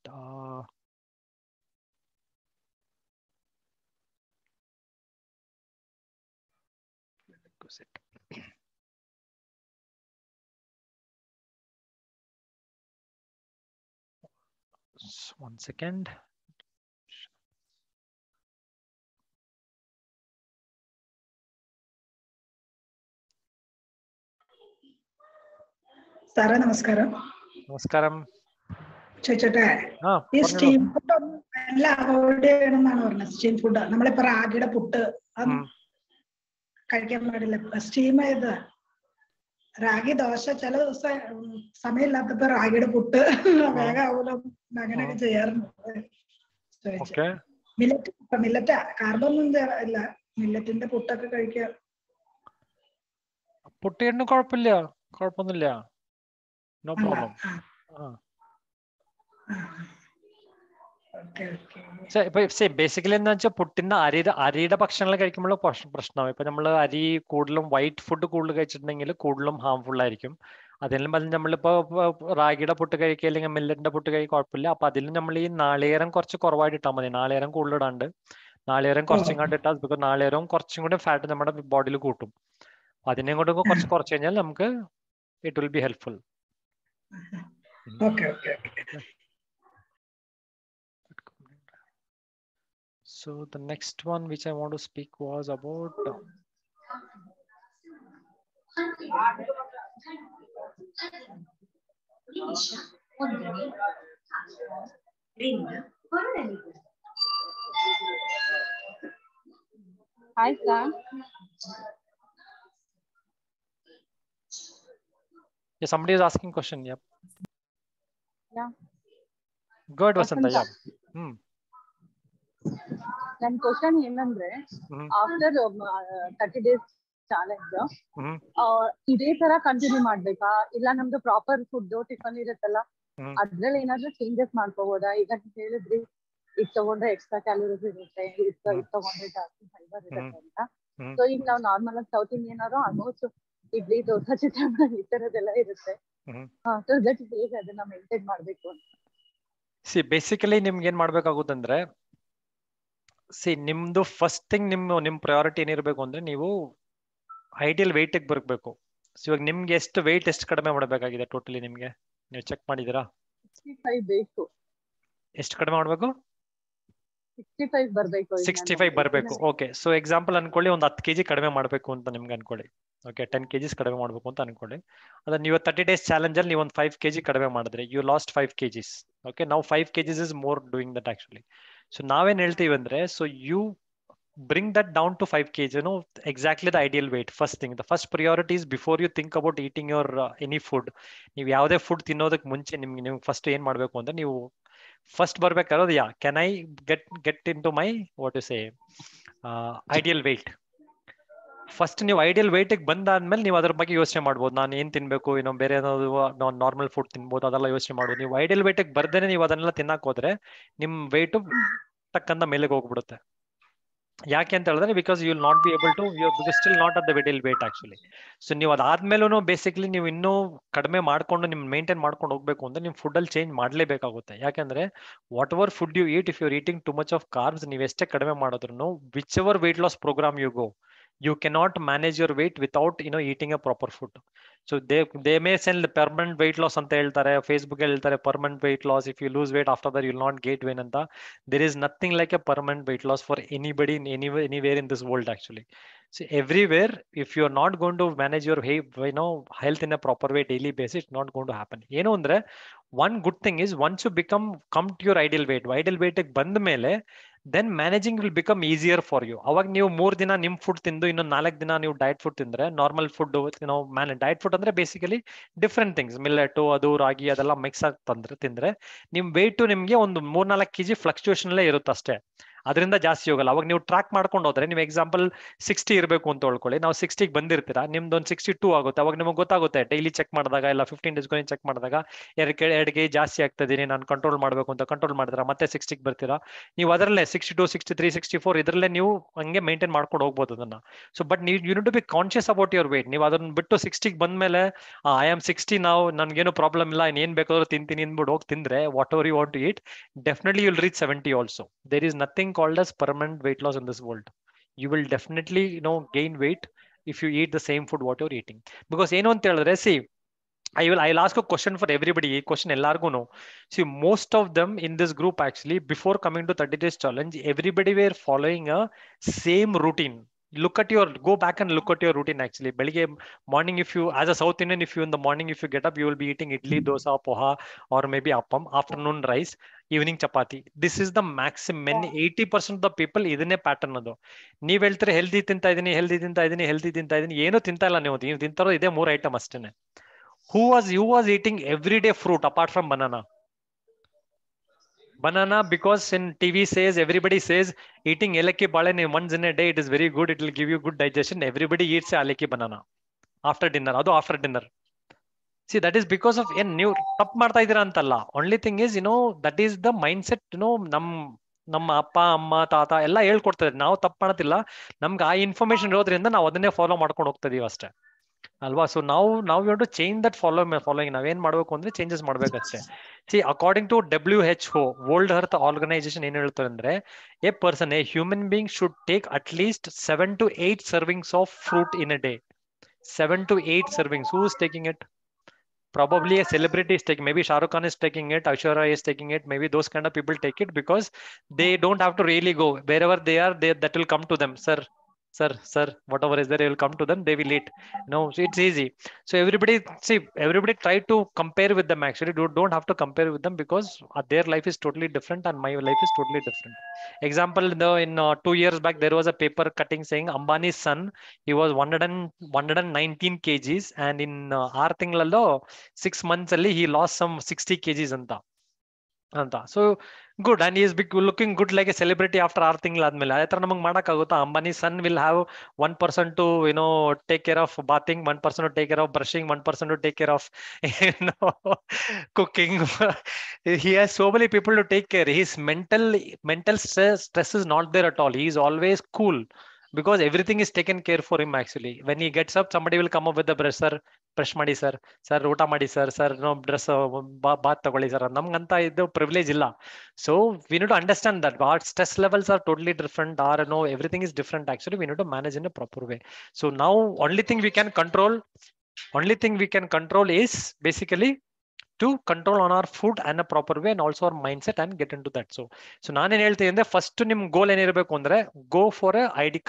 Goes it. One second. സാറേ നമസ്കാരം. നമസ്കാരം. ചോദിച്ചോട്ടെ, ഈ പറഞ്ഞോളൂ. സ്റ്റീം ഫുഡ് എല്ലാം അവോയ്ഡ് ചെയ്യണം എന്നാണ് പറഞ്ഞത്. സ്റ്റീം ഫുഡ് നമ്മളിപ്പോ റാഗിയുടെ പുട്ട് അത് കഴിക്കാൻ പാടില്ല. സ്റ്റീം ചെയ്ത് റാഗി ദോശ ചില ദിവസം സമയമില്ലാത്തപ്പോ റാഗിയുടെ പുട്ട് വേഗം ആവൂലോ, അങ്ങനെയൊക്കെ ചെയ്യാറുണ്ട്. മില്ലറ്റ് കാർബൊന്നും ഇല്ല, മില്ലറ്റിന്റെ പുട്ടൊക്കെ കഴിക്കുക. പുട്ടിന് കുഴപ്പമില്ല, കുഴപ്പമൊന്നുമില്ല. No problem. ബേസിക്കലി എന്താ വെച്ചാൽ പുട്ടിന്റെ അരിയുടെ ഭക്ഷണങ്ങൾ കഴിക്കുമ്പോൾ പ്രശ്നമാവും. ഇപ്പൊ നമ്മൾ അരി കൂടുതലും വൈറ്റ് ഫുഡ് കൂടുതൽ കഴിച്ചിട്ടുണ്ടെങ്കിൽ കൂടുതലും ഹാംഫുൾ ആയിരിക്കും. അതിലും നമ്മളിപ്പോ റാഗിയുടെ പുട്ട് കഴിക്കുക അല്ലെങ്കിൽ മില്ലറ്റിന്റെ പുട്ട് കഴിക്കുക കുഴപ്പമില്ല. അപ്പൊ അതിലും നമ്മൾ ഈ നാളികേരം കുറച്ച് കുറവായിട്ട് ഇട്ടാൽ മതി. നാളികേരം കൂടുതൽ ഇടാണ്ട് നാളികേരം കുറച്ചും കൂടെ ഇട്ടാൽ, ബിക്കോസ് നാളികേരവും കുറച്ചും കൂടെ ഫാറ്റ് നമ്മുടെ ബോഡിയിൽ കൂട്ടും. അതിനെയും കൂടെ കുറച്ച് കഴിഞ്ഞാൽ നമുക്ക് it will be helpful. So the next one which I want to speak was about Hi, Sam. Yeah, somebody is asking question. Yep. Yeah. Go ahead, Vasanta. Yeah. ನನ್ನ ಕ್ವಶನ್ ಏನಂದ್ರೆ ಆಫ್ಟರ್ 30 days ಚಾಲೆಂಜ್ ಇದೇ ತರ continue ಮಾಡ್ಬೇಕಾ ಇಲ್ಲ ನಮ್ದು proper food tiffin ಇರುತ್ತಲ್ಲ ಅದ್ರಲ್ಲಿ ಏನಾದ್ರೂ ಚೇಂಜಸ್ ಮಾಡ್ಕೋಬಹುದಾ? ಈಗ ಹೇಳಿದ್ರಿ ಇದು ತಗೊಂಡ್ರೆ ಎಕ್ಸ್ಟ್ರಾ ಕ್ಯಾಲೋರೀಸ್ ಇರುತ್ತೆ, ಇದು ತಗೊಂಡ್ರೆ ಜಾಸ್ತಿ ಫೈಬರ್ ಇರುತ್ತೆ ಅಂತ. ಸೊ ಈಗ ನಾವು ನಾರ್ಮಲ್ ಆಗಿ ಸೌತ್ ಇಂಡಿಯನ್ ಅವರು ಆಲ್ಮೋಸ್ಟ್ ಇಡ್ಲಿ ದೋಸೆ ಚಿತ್ರಾನ್ನ ಈ ತರದೆಲ್ಲ ಇರುತ್ತೆ. ಸೊ ದಟ್ ಹೇಗೆ ಅದನ್ನ ಮೇಂಟೈನ್ ಮಾಡ್ಬೇಕು ಅಂತ. ಸಿ ಬೇಸಿಕಲಿ ನಿಮ್ಗೆ ಏನ್ ಮಾಡ್ಬೇಕಾಗುತ್ತಂದ್ರೆ ನಿಮ್ದು ಫಸ್ಟ್ ಥಿಂಗ್ ನಿಮ್ ಪ್ರಯಾರಿಟಿ ಏನಿರ್ಬೇಕು ಅಂದ್ರೆ ನೀವು ಐಡಿಯಲ್ ವೆಯ್ಟ್ ಬರ್ಬೇಕು. ಇವಾಗ ನಿಮ್ಗೆ ಎಷ್ಟು ವೆಯ್ಟ್ ಎಷ್ಟು ಕಡಿಮೆ ಮಾಡಬೇಕಾಗಿದೆ ಟೋಟಲಿ ನಿಮ್ಗೆ ನೀವು ಚೆಕ್ ಮಾಡಿದೀರಾ? 65 ಬೇಕು. ಎಷ್ಟು ಕಡಿಮೆ ಮಾಡ್ಬೇಕು? 65 ಬರ್ಬೇಕು. 65 ಬರ್ಬೇಕು. ಓಕೆ, ಸೊ ಎಕ್ಸಾಂಪಲ್ ಅನ್ಕೊಳ್ಳಿ ಒಂದು 10 kg ಕಡಿಮೆ ಮಾಡ್ಬೇಕು ಅಂತ ನಿಮ್ಗೆ ಅನ್ಕೊಳ್ಳಿ. ಓಕೆ, 10 kgs ಕಡಿಮೆ ಮಾಡ್ಬೇಕು ಅಂತ ಅನ್ಕೊಳ್ಳಿ. ಅದ್ರ ನೀವು 30 days ಚಾಲೆಂಜ್ ಅಲ್ಲಿ ನೀವು ಒಂದು 5 kg ಕಡಿಮೆ ಮಾಡಿದ್ರೆ ಯು ಲಾಸ್ಟ್ 5 kgs. ಓಕೆ, ನಾವು 5 kgs is more doing that actually. So ನಾವೇನ್ ಹೇಳ್ತೀವಿ ಅಂದ್ರೆ so you bring that down to 5 kg, exactly the ideal weight. First thing, the first priority is before you think about eating your any food. ನೀವು ಯಾವುದೇ food ತಿನ್ನೋದಕ್ಕೆ ಮುಂಚೆ ನೀವು first ಏನ್ ಮಾಡ್ಬೇಕು ಅಂದ್ರೆ ನೀವು ಫಸ್ಟ್ ಬರ್ಬೇಕಾದ್ರೆ can I get into my what you say ideal weight. First ನೀವು ಐಡಿಯಲ್ ವೆಯ್ಟಿಗೆ ಬಂದಾದ್ಮೇಲೆ ನೀವು ಅದ್ರ ಬಗ್ಗೆ ಯೋಚನೆ ಮಾಡ್ಬೋದು, ನಾನು ಏನ್ ತಿನ್ಬೇಕು, ಬೇರೆ ಏನಾದ್ರು ನಾರ್ಮಲ್ ಫುಡ್ ತಿನ್ಬೋದು, ಅದೆಲ್ಲ ಯೋಚನೆ ಮಾಡ್ಬೋದು. ನೀವು ಐಡಿಯಲ್ ವೆಯ್ಟಿಗೆ ಬರ್ದೇನೆ ನೀವು ಅದನ್ನೆಲ್ಲ ತಿನ್ನಕ್ ಹೋದ್ರೆ ನಿಮ್ ವೆಯ್ಟು ಟಕ್ಕಂದ ಮೇಲೆಗೆ ಹೋಗ್ಬಿಡುತ್ತೆ. ಯಾಕೆ ಅಂತ ಹೇಳಿದ್ರೆ because you will not be able to still not at the ideal weight actually. So ನೀವು ಅದಾದ್ಮೇಲೂ ಬೇಸಿಕ್ಲಿ ನೀವು ಇನ್ನೂ ಕಡಿಮೆ ಮಾಡ್ಕೊಂಡು ನಿಮ್ ಮೇಂಟೈನ್ ಮಾಡ್ಕೊಂಡು ಹೋಗ್ಬೇಕು ಅಂದ್ರೆ ನಿಮ್ ಫುಡ್ ಅಲ್ಲಿ ಚೇಂಜ್ ಮಾಡ್ಲೇಬೇಕಾಗುತ್ತೆ. ಯಾಕಂದ್ರೆ whatever food you eat, if you eating too much of carbs, ನೀವು ಎಷ್ಟೇ ಕಡಿಮೆ ಮಾಡಿದ್ರು whichever weight loss program you go, you cannot manage your weight without eating a proper food. So they may send permanent weight loss anta heltare, Facebook heltare permanent weight loss, if you lose weight after that you will not gain weight anta. There is nothing like a permanent weight loss for anybody in anywhere in this world actually. So everywhere, if you are not going to manage your health in a proper way daily basis, it's not going to happen. ಏನು ಅಂದ್ರೆ one good thing is once you come to your ideal weight ಬಂದ ಮೇಲೆ then managing will become easier for you. ಅವಾಗ ನೀವು 3 ದಿನ ನಿಮ್ food ತಿಂದು ಇನ್ನೊಂದು 4 ದಿನ ನೀವು ಡಯಟ್ ಫುಡ್ ತಿಂದ್ರೆ, ನಾರ್ಮಲ್ ಫುಡ್ ಡಯಟ್ ಫುಡ್ ಅಂದ್ರೆ ಬೇಸಿಕಲಿ ಡಿಫ್ರೆಂಟ್ ಥಿಂಗ್ಸ್, ಮಿಲ್ಲೆಟ್ ಅದು ರಾಗಿ ಅದೆಲ್ಲ ಮಿಕ್ಸ್ ಆಗಿ ತಿಂದ್ರೆ ನಿಮ್ ವೆಯ್ಟ್ ನಿಮ್ಗೆ ಒಂದು 3-4 kg ಫ್ಲಕ್ಚುಯೇಷನ್ ಅಲ್ಲೇ ಇರುತ್ತೆ ಅಷ್ಟೇ, ಅದರಿಂದ ಜಾಸ್ತಿ ಹೋಗಲ್ಲ. ಅವಾಗ ನೀವು ಟ್ರ್ಯಾಕ್ ಮಾಡ್ಕೊಂಡು ಹೋದ್ರೆ ನೀವು ಎಕ್ಸಾಂಪಲ್ 60 ಇರಬೇಕು ಅಂತ ಹೇಳ್ಕೊಳ್ಳಿ, ನಾವು 60 ಬಂದಿರ್ತೀರಾ, ನಿಮ್ದು ಒಂದು 62 ಆಗುತ್ತೆ. ಅವಾಗ ನಿಮಗೆ ಗೊತ್ತಾಗುತ್ತೆ ಡೈಲಿ ಚೆಕ್ ಮಾಡಿದಾಗ ಇಲ್ಲ 15 days ಚೆಕ್ ಮಾಡಿದಾಗ 2 kg ಜಾಸ್ತಿ ಆಗ್ತದೀನಿ, ನಾನು ಕಂಟ್ರೋಲ್ ಮಾಡಬೇಕು ಅಂತ ಕಂಟ್ರೋಲ್ ಮಾಡಿದ್ರೆ ಮತ್ತೆ 60 ಬರ್ತೀರಾ. ನೀವು ಅದರಲ್ಲೇ 62, 63, 64 ಇದರಲ್ಲೇ ನೀವು ಹಂಗೆ ಮೇಂಟೈನ್ ಮಾಡ್ಕೊಂಡು ಹೋಗ್ಬೋದು ಅದನ್ನ. ಸೊ ಬಟ್ ನೀವು you need to be conscious about your weight. ನೀವು ಅದನ್ನ ಬಿಟ್ಟು 60 ಬಂದ್ಮೇಲೆ ಐ ಆಮ್ 60 ನಾವು, ನನ್ಗೇನು ಪ್ರಾಬ್ಲಮ್ ಇಲ್ಲ, ಏನ್ ಬೇಕಾದ್ರೂ ತಿಂತೀನಿ ಅಂದ್ಬಿಟ್ಟು ಹೋಗಿ ತಿಂದ್ರೆ whatever you want to eat, definitely you will reach 70 also. There is nothing called as permanent weight loss in this world. You will definitely gain weight if you eat the same food what you're eating. Because ಏನು ಅಂತ ಹೇಳಿದ್ರೆ I'll ask a question for everybody. A question ellarguno. See, most of them in this group actually, before coming to 30 days challenge, everybody were following a same routine. Go back and look at your routine actually. Belige morning, if you, as a South Indian, if you in the morning, if you get up, you will be eating idli, dosa, poha, or maybe appam. Afternoon rice, evening chapati. This is the maximum. 80% of the people ಇದನ್ನೇ pattern ಅದು. ನೀವ್ ಹೇಳ್ತಾರೆ healthy ತಿಂತಾ ಇದೀನಿ, ಏನು ತಿಂತಾ ಇಲ್ಲ ನೀವು ತಿಂತಾರೋ ಇದೇ 3 ಐಟಮ್ ಅಷ್ಟೇನೆ. Who was eating everyday fruit apart from banana? Because in TV says, everybody says eating elakki balani once in a day, it is very good, it will give you good digestion. Everybody eats elakki banana after dinner. Adu after dinner. See, that is because of new tap ಮಾಡ್ತಾ ಇದೀರಾ ಅಂತಲ್ಲ. Only thing is that is the mindset. ನಮ್ಮ ಅಪ್ಪ ಅಮ್ಮ ತಾತ ಎಲ್ಲ ಹೇಳ್ಕೊಡ್ತಾರೆ, ನಾವು ತಪ್ಪು ಮಾಡೋದಿಲ್ಲ, ನಮ್ಗೆ ಆ ಇನ್ಫಾರ್ಮೇಶನ್ ಇರೋದ್ರಿಂದ ನಾವು ಅದನ್ನೇ ಫಾಲೋ ಮಾಡ್ಕೊಂಡು ಹೋಗ್ತಾ ಇದೀವಿ ಅಷ್ಟೇ ಅಲ್ವಾ. ಸೊ ನಾವು you to change that following. ನಾವೇನ್ ಮಾಡ್ಬೇಕು ಅಂದ್ರೆ ಚೇಂಜಸ್ ಮಾಡ್ಬೇಕಷ್ಟೇ. See according to WHO, world health organisation ಏನ್ ಹೇಳ್ತಾರೆ ಅಂದ್ರೆ a human being should take at least 7 to 8 servings of fruit in a day. 7 to 8 servings. Who is taking it? Probably a celebrity is taking. Maybe Shah Rukh Khan is taking it, Aishwarya is taking it. Maybe those kind of people take it because they don't have to really go wherever they are. That will come to them, sir. sir, whatever is there, you will come to them, they will eat. No, so it's easy. So everybody try to compare with them. Actually, don't have to compare with them, because their life is totally different and my life is totally different. Example, in 2 years back, there was a paper cutting saying Ambani's son, he was 119 kgs, and in 6 ತಿಂಗಳಲ್ಲೋ 6 months ಅಲ್ಲಿ he lost some 60 kgs ಅಂತ. So good, and is looking good like a celebrity after 6 ತಿಂಗಳಾದ್ಮೇಲೆ. ಅದೇ ತರ ನಮಗೆ ಮಾಡಕ್ಕಾಗುತ್ತಾ? Ambani son will have 1% to take care of bathing, 1% to take care of brushing, 1% to take care of cooking. he has so many people to take care. His mental stress is not there at all. He is always cool because everything is taken care for him. Actually, when he gets up, somebody will come up with the brush, sir, brush ಮಾಡಿ sir ಊಟ ಮಾಡಿ sir dress Baat ತಗೊಳ್ಳಿ sir. ನಮ್ಗಂತ ಇದು privilege ಇಲ್ಲ. So we need to understand that our stress levels are totally different, or everything is different. Actually, we need to manage in a proper way. So now only thing we can control is basically to control on our food and a proper way, and also our mindset, and get into that. So ನಾನೇನ್ ಹೇಳ್ತೀನಿ ಅಂದ್ರೆ, first ನಿಮ್ ಗೋಲ್ ಏನಿರಬೇಕು ಅಂದ್ರೆ, go for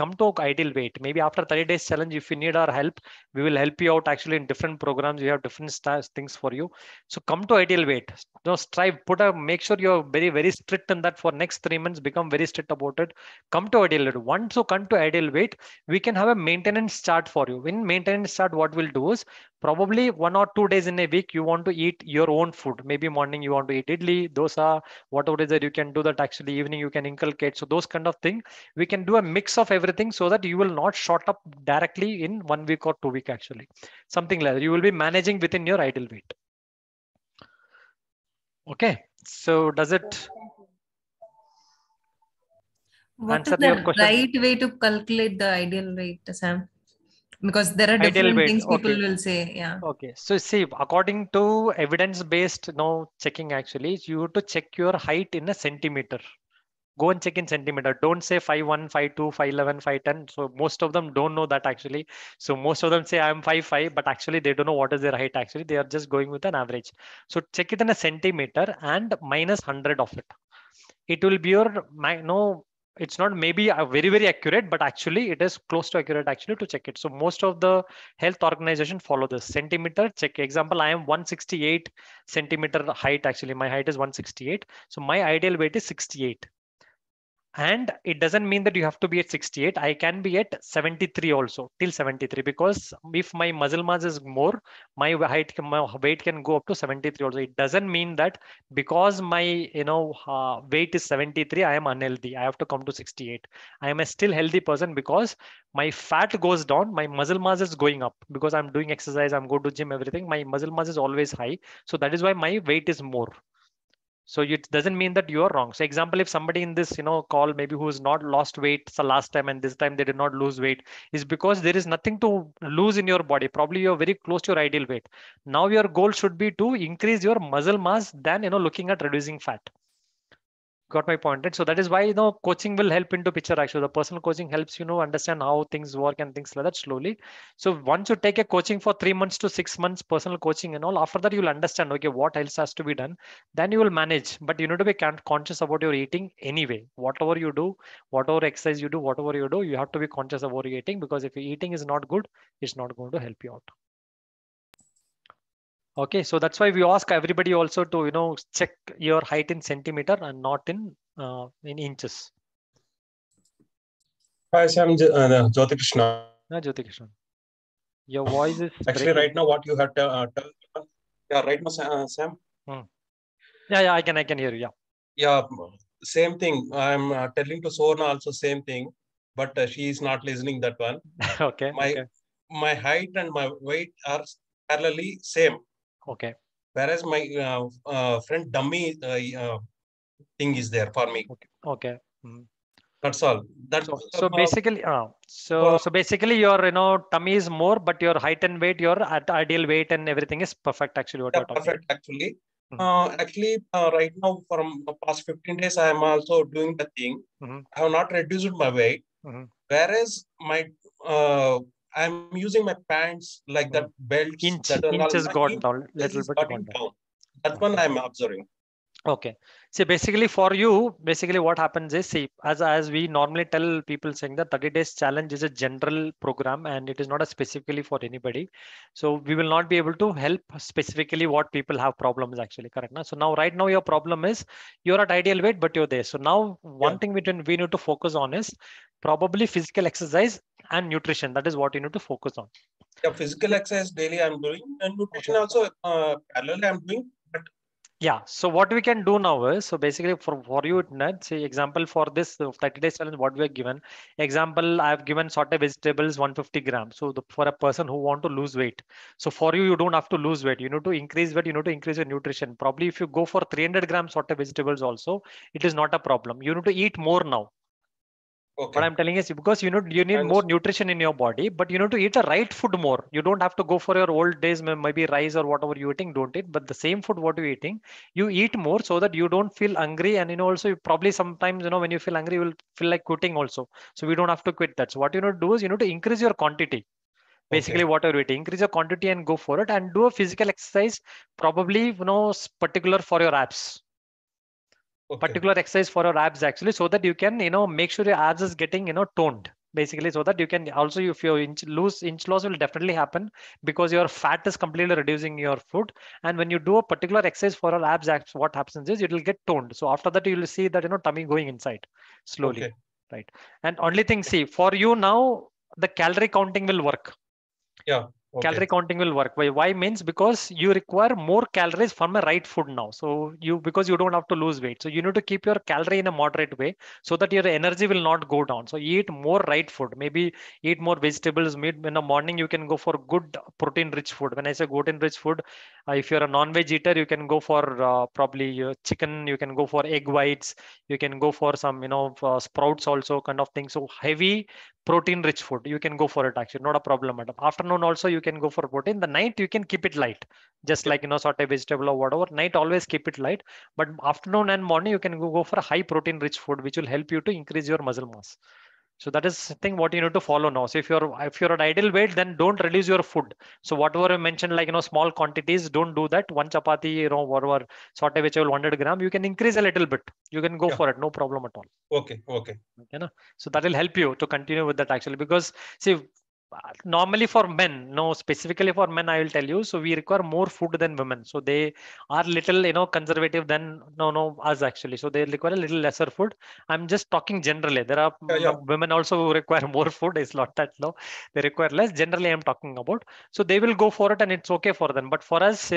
come to ideal weight. Maybe after 30 days challenge, if you need our help, we will help you out actually in different programs. We have different things for you. So come to ideal weight. Strive, make sure you're very, very strict in that for next 3 months. Become very strict about it. Come to ideal weight. Once you come to ideal weight, we can have a maintenance chart for you. In maintenance chart, what we'll do is, probably 1 or 2 days in a week, you want to eat your own food. Maybe morning you want to eat idli, dosa, whatever is that, you can do that. Actually, evening you can inculcate. So those kind of thing, we can do a mix of everything, so that you will not short up directly in 1 week or 2 week. Actually, something like that. You will be managing within your ideal weight. Okay, so does it What answer is the your question? right way to calculate the ideal weight, Sam? Because there are Ideal different weight, things people okay. will say. Yeah. Okay, so see, according to evidence-based checking, actually, you have to check your height in a centimeter. Go and check in centimeter. Don't say 5'1", 5'2", 5'11", 5'10". So most of them don't know that actually. So most of them say I am 5'5", but actually they don't know what is their height. Actually, they are just going with an average. So check it in a centimeter and minus 100 of it. It will be your it's not maybe a very, very accurate, but actually it is close to accurate actually to check it. So most of the health organization follow this centimeter check. Example, I am 168 centimeter height. Actually, my height is 168. So my ideal weight is 68. And it doesn't mean that you have to be at 68. I can be at 73 also, till 73, because if my muscle mass is more, my weight can go up to 73 also. It doesn't mean that because my weight is 73, I am unhealthy, I have to come to 68. I am a still healthy person, because my fat goes down, my muscle mass is going up, because I'm doing exercise, I'm going to gym, everything. My muscle mass is always high, so that is why my weight is more. So it doesn't mean that you are wrong. So example, if somebody in this call, maybe who has not lost weight the last time, and this time they did not lose weight, is because there is nothing to lose in your body. Probably you're very close to your ideal weight. Now your goal should be to increase your muscle mass than looking at reducing fat. Got my point, right? So that is why coaching will help into picture. Actually, the personal coaching helps understand how things work and things like that slowly. So once you take a coaching for 3 months to 6 months, personal coaching and all, after that you'll understand, okay, what else has to be done. Then you will manage. But you need to be conscious about your eating anyway. Whatever you do, whatever exercise you do, whatever you do, you have to be conscious about your eating, because if your eating is not good, it's not going to help you out. Okay, so that's why we ask everybody also to check your height in centimeter and not in inches. Hi, Sam. Jyoti Krishna. Jyoti Krishna, your voice is actually breaking. Right now what you have yeah, right now, Sam. Yeah, I can hear you. Yeah, same thing. I'm telling to Sorna also same thing, but she is not listening that one. Okay. My height and my weight are parallelly same. Okay. Whereas my friend dummy thing is there for me. Okay. That's all. So basically, so basically your tummy is more, but your height and weight, your ideal weight and everything is perfect. Actually, what you're talking perfect about. Actually, right now from the past 15 days, I am also doing the thing. I have not reduced my weight. Whereas my I'm using my pants like that, belts. Inches got down, little bit gone down. That one I'm observing. Okay. See, basically for you, basically what happens is, see, as we normally tell people saying that 30 days challenge is a general program and it is not a specifically for anybody. So we will not be able to help specifically what people have problems actually, correct? Na? So now, right now, your problem is you're at ideal weight, but you're there. So now one thing we need to focus on is probably physical exercise and nutrition. That is what you need to focus on. Yeah, physical exercise daily I'm doing, and nutrition also parallel I'm doing. But yeah, so what we can do now is, so basically for you, Ned, say example for this 30 days challenge, what we are given. Example, I have given sauteed vegetables 150 grams. So for a person who want to lose weight. So for you, you don't have to lose weight. You need to increase weight. You need to increase your nutrition. Probably if you go for 300 grams sauteed vegetables also, it is not a problem. You need to eat more now. What okay, I'm telling is because you need more nutrition in your body, but you need to eat a right food more. You don't have to go for your old days, maybe rice or whatever you're eating, don't eat. But the same food what you're eating, you eat more so that you don't feel hungry. And also you probably sometimes when you feel hungry, you will feel like quitting also. So we don't have to quit that. So what you need to do is you need to increase your quantity. Basically, what you're eating, increase your quantity and go for it, and do a physical exercise, probably particular for your abs. Particular exercise for your abs actually, so that you can make sure your abs is getting toned, basically, so that you can also, if your inch loss will definitely happen because your fat is completely reducing your food. And when you do a particular exercise for your abs, what happens is it will get toned. So after that you will see that tummy going inside slowly, right? And only thing, see, for you now the calorie counting will work. Calorie counting will work. Why means because you require more calories from a right food now. So because you don't have to lose weight. So you need to keep your calorie in a moderate way so that your energy will not go down. So eat more right food. Maybe eat more vegetables. Meat in the morning you can go for good protein rich food. When I say protein rich food, if you're a non-veg eater, you can go for probably chicken. You can go for egg whites. You can go for some sprouts also, kind of thing. So heavy protein rich food, you can go for it actually, not a problem, madam. Afternoon also you can go for protein. The night you can keep it light, just like sauteed vegetable or whatever. Night always keep it light, but afternoon and morning you can go for a high protein rich food which will help you to increase your muscle mass. So that is the thing what you need to follow now. So if you're at ideal weight, then don't reduce your food. So whatever I mentioned, like small quantities, don't do that. One chapati, whatever sauteed vegetable 100 gram, you can increase a little bit. You can go for it, no problem at all. Okay. So that will help you to continue with that actually, because see, normally for men, specifically for men, I will tell you. So we require more food than women. So they are little, conservative than us actually. So they require a little lesser food. I'm just talking generally. There are women also who require more food. It's not that they require less. Generally, I'm talking about. So they will go for it, and it's okay for them. But for us,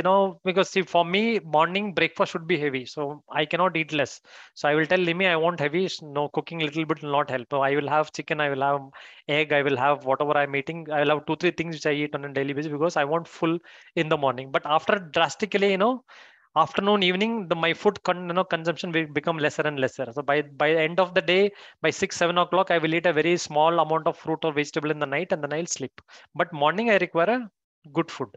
because see, for me, morning breakfast should be heavy. So I cannot eat less. So I will tell Limi, I want heavy. No, cooking a little bit will not help. So I will have chicken. I will have egg. I will have whatever I'm eating. I will have 2-3 things which I eat on a daily basis because I want full in the morning. But after drastically, afternoon, evening, my food consumption will become lesser and lesser. So by the end of the day, by 6-7 o'clock, I will eat a very small amount of fruit or vegetable in the night, and then I'll sleep. But morning, I require a good food,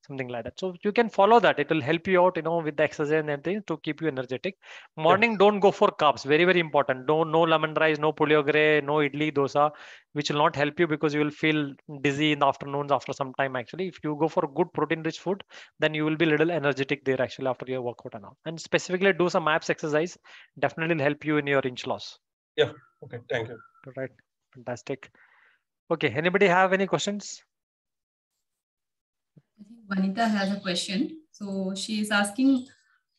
something like that. So you can follow that. It will help you out, with the exercise and everything to keep you energetic. Morning, don't go for carbs. Very, very important. No lemon rice, no puliyogre, no idli, dosa, which will not help you because you will feel dizzy in the afternoons after some time. Actually, if you go for good protein-rich food, then you will be a little energetic there actually after your workout and all. And specifically do some abs exercise. Definitely will help you in your inch loss. Yeah. Okay. Thank you. Right. Fantastic. Okay. Anybody have any questions? I think Vanita has a question. So she is asking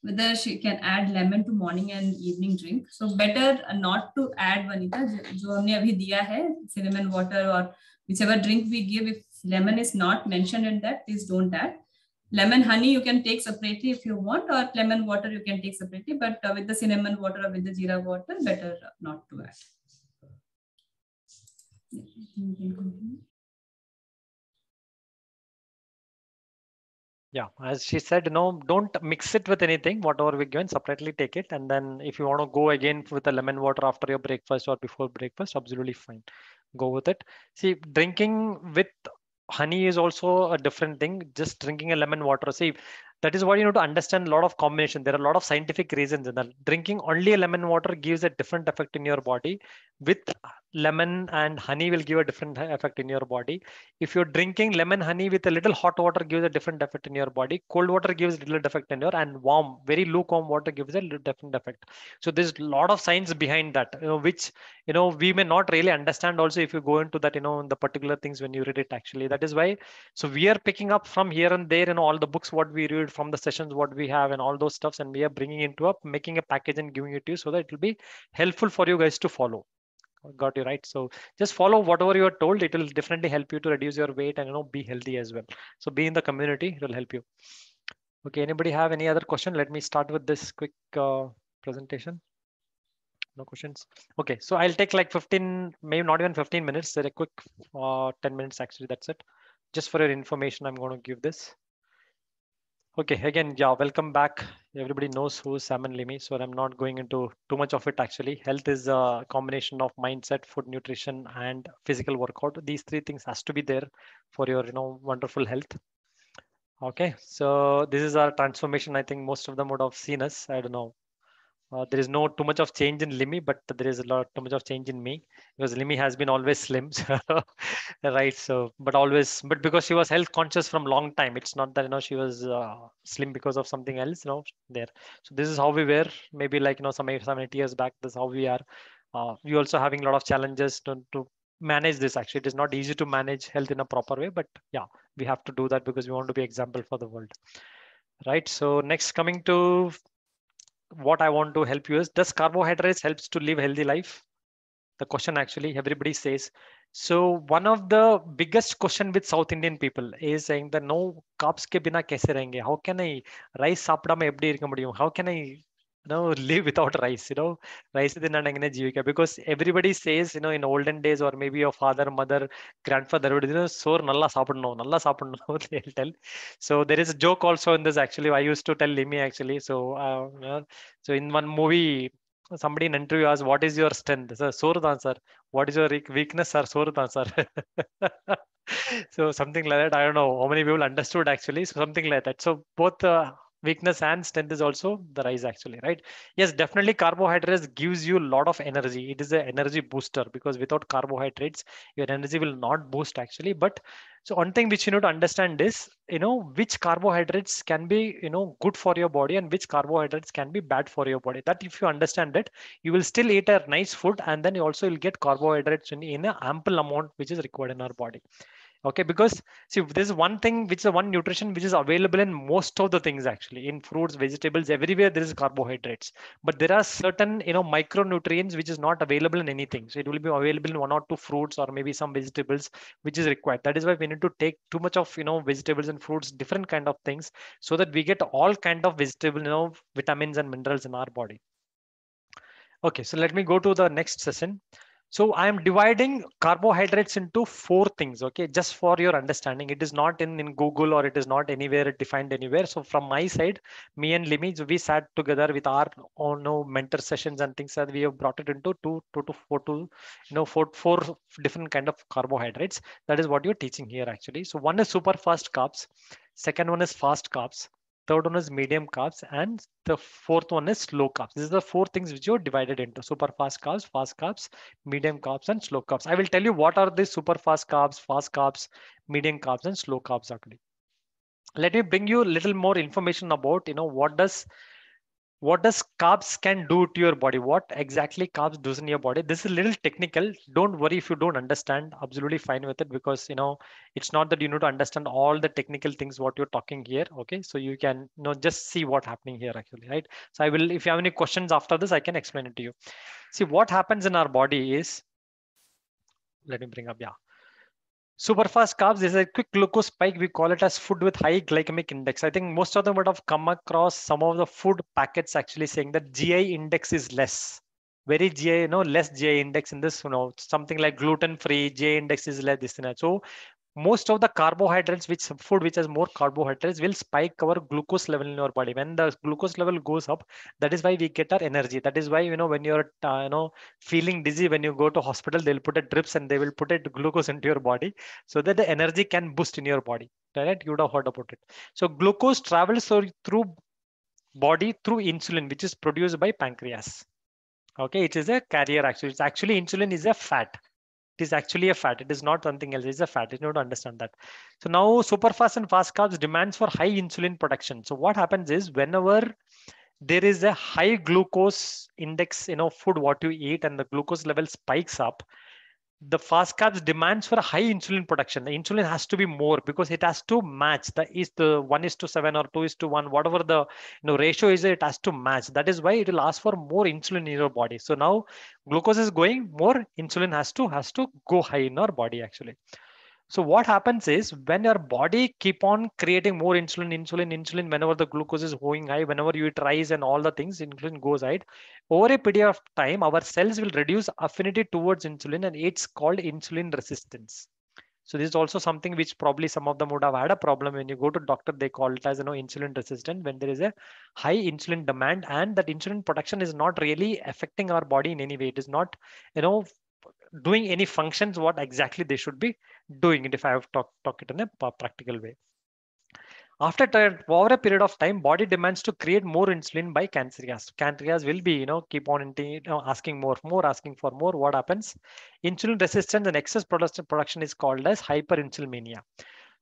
whether she can add lemon to morning and evening drink. So better not to add, Vanita. जो हमने अभी दिया है, cinnamon water or whichever drink we give, if lemon is not mentioned in that, please don't add. Lemon honey you can take separately if you want, or lemon water you can take separately, but with the cinnamon water or with the jeera water, better not to add. Yeah, as she said, don't mix it with anything. Whatever we given, separately take it. And then if you want to go again with the lemon water after your breakfast or before breakfast, absolutely fine. Go with it. See, drinking with honey is also a different thing. Just drinking a lemon water. See, that is what you need to understand. A lot of combination. There are a lot of scientific reasons in that. Drinking only a lemon water gives a different effect in your body with lemon and honey will give a different effect in your body. If you're drinking lemon honey with a little hot water gives a different effect in your body. Cold water gives a little effect in your, and warm, very lukewarm water gives a little different effect. So there's a lot of science behind that, which, we may not really understand also if you go into that, the particular things when you read it actually. That is why, so we are picking up from here and there, all the books, what we read from the sessions, what we have and all those stuffs, and we are bringing into up, making a package and giving it to you so that it will be helpful for you guys to follow. Got you right. So just follow whatever you are told. It will definitely help you to reduce your weight and be healthy as well. So be in the community, it will help you. Okay, anybody have any other question? Let me start with this quick presentation. No questions. Okay, so I'll take like 15, maybe not even 15 minutes. They're a quick 10 minutes actually. That's it. Just for your information, I'm going to give this. Okay, again, yeah, welcome back. Everybody knows who's Sam and Limi, so I'm not going into too much of it actually. Health is a combination of mindset, food, nutrition, and physical workout. These three things has to be there for your, wonderful health. Okay, so this is our transformation. I think most of them would have seen us. I don't know. There is no too much of change in Limi, but there is a lot too much of change in me, because Limi has been always slim, right? So, but because she was health conscious from long time, it's not that she was slim because of something else, there. So this is how we were, maybe like some 8 years back. This is how we are. We also having a lot of challenges to manage this. Actually, it is not easy to manage health in a proper way, but yeah, we have to do that because we want to be example for the world, right? So next, coming to what I want to help you is, does carbohydrates helps to live healthy life? The question actually everybody says. So one of the biggest question with South Indian people is saying that no, carbs ke bina kaise rahenge? How can I rice sapdama eppadi irukka mudiyum? How can I live without rice? Rice thinnanda engane jeevika, because everybody says in olden days, or maybe your father, mother, grandfather would sore nalla saapidno they'll tell. So there is a joke also in this actually. I used to tell Limi actually. So in one movie, somebody in interview asked, what is your strength? Sir, soru dhan sir. What is your weakness, sir? Soru dhan sir. So something like that. I don't know how many people understood actually. So something like that. So both weakness and strength is also the rise actually, right? Yes, definitely carbohydrates gives you a lot of energy. It is an energy booster, because without carbohydrates, your energy will not boost actually. But so one thing which you need to understand is, which carbohydrates can be, good for your body and which carbohydrates can be bad for your body. That if you understand it, you will still eat a nice food, and then you also will get carbohydrates in an ample amount which is required in our body. Okay, because see, this is one thing which is one nutrition which is available in most of the things actually, in fruits, vegetables, everywhere there is carbohydrates. But there are certain micronutrients which is not available in anything. So it will be available in one or two fruits or maybe some vegetables which is required. That is why we need to take too much of vegetables and fruits, different kind of things, so that we get all kind of vegetable vitamins and minerals in our body. Okay, so let me go to the next session. So I am dividing carbohydrates into 4 things, okay, just for your understanding. It is not in Google, or it is not anywhere defined anywhere. So from my side, me and Limi, we sat together with our own mentor sessions and things that we have brought it into four different kind of carbohydrates. That is what you're teaching here actually. So one is super fast carbs, second one is fast carbs, third one is medium carbs, and the fourth one is slow carbs. These are the 4 things which you're divided into: super fast carbs, medium carbs, and slow carbs. I will tell you what are the super fast carbs, medium carbs, and slow carbs actually. Let me bring you a little more information about what does carbs can do to your body, what exactly carbs does in your body. This is a little technical. Don't worry if you don't understand, absolutely fine with it, because it's not that you need to understand all the technical things what you're talking here. Okay, so you can just see what happening here actually, right? So I will, if you have any questions after this, I can explain it to you. See, what happens in our body is, let me bring up, yeah. Superfast carbs is a quick glucose spike. We call it as food with high glycemic index. I think most of them would have come across some of the food packets actually saying that GI index is less. Very GI, less GI index in this, something like gluten free, GI index is less, this and that. So most of the carbohydrates, food which has more carbohydrates will spike our glucose level in your body. When the glucose level goes up, that is why we get our energy. That is why when you're feeling dizzy, when you go to hospital, they'll put a drips and they will put a glucose into your body so that the energy can boost in your body. Right? You would have heard about it. So glucose travels through body through insulin, which is produced by pancreas. Okay, it is a carrier actually. It's actually insulin is a fat. It is actually a fat. It is not something else. It's a fat. You need to understand that. So now super fast and fast carbs demands for high insulin production. So what happens is whenever there is a high glucose index, food what you eat and the glucose level spikes up, the fast carbs demands for a high insulin production. The insulin has to be more because it has to match the 1:7 or 2:1, whatever the ratio is, it has to match. That is why it will ask for more insulin in your body. So now glucose is going, more insulin has to go high in our body actually. So what happens is when your body keep on creating more insulin, whenever the glucose is going high, whenever you eat rice and all the things, insulin goes high. Over a period of time, our cells will reduce affinity towards insulin, and it's called insulin resistance. So this is also something which probably some of them would have had a problem. When you go to doctor, they call it as insulin resistant, when there is a high insulin demand and that insulin production is not really affecting our body in any way. It is not, doing any functions what exactly they should be doing it, if I have talk it in a practical way. After over a period of time, body demands to create more insulin by pancreas. Pancreas will be, keep on asking asking for more. What happens? Insulin resistance and excess production is called as hyperinsulinemia.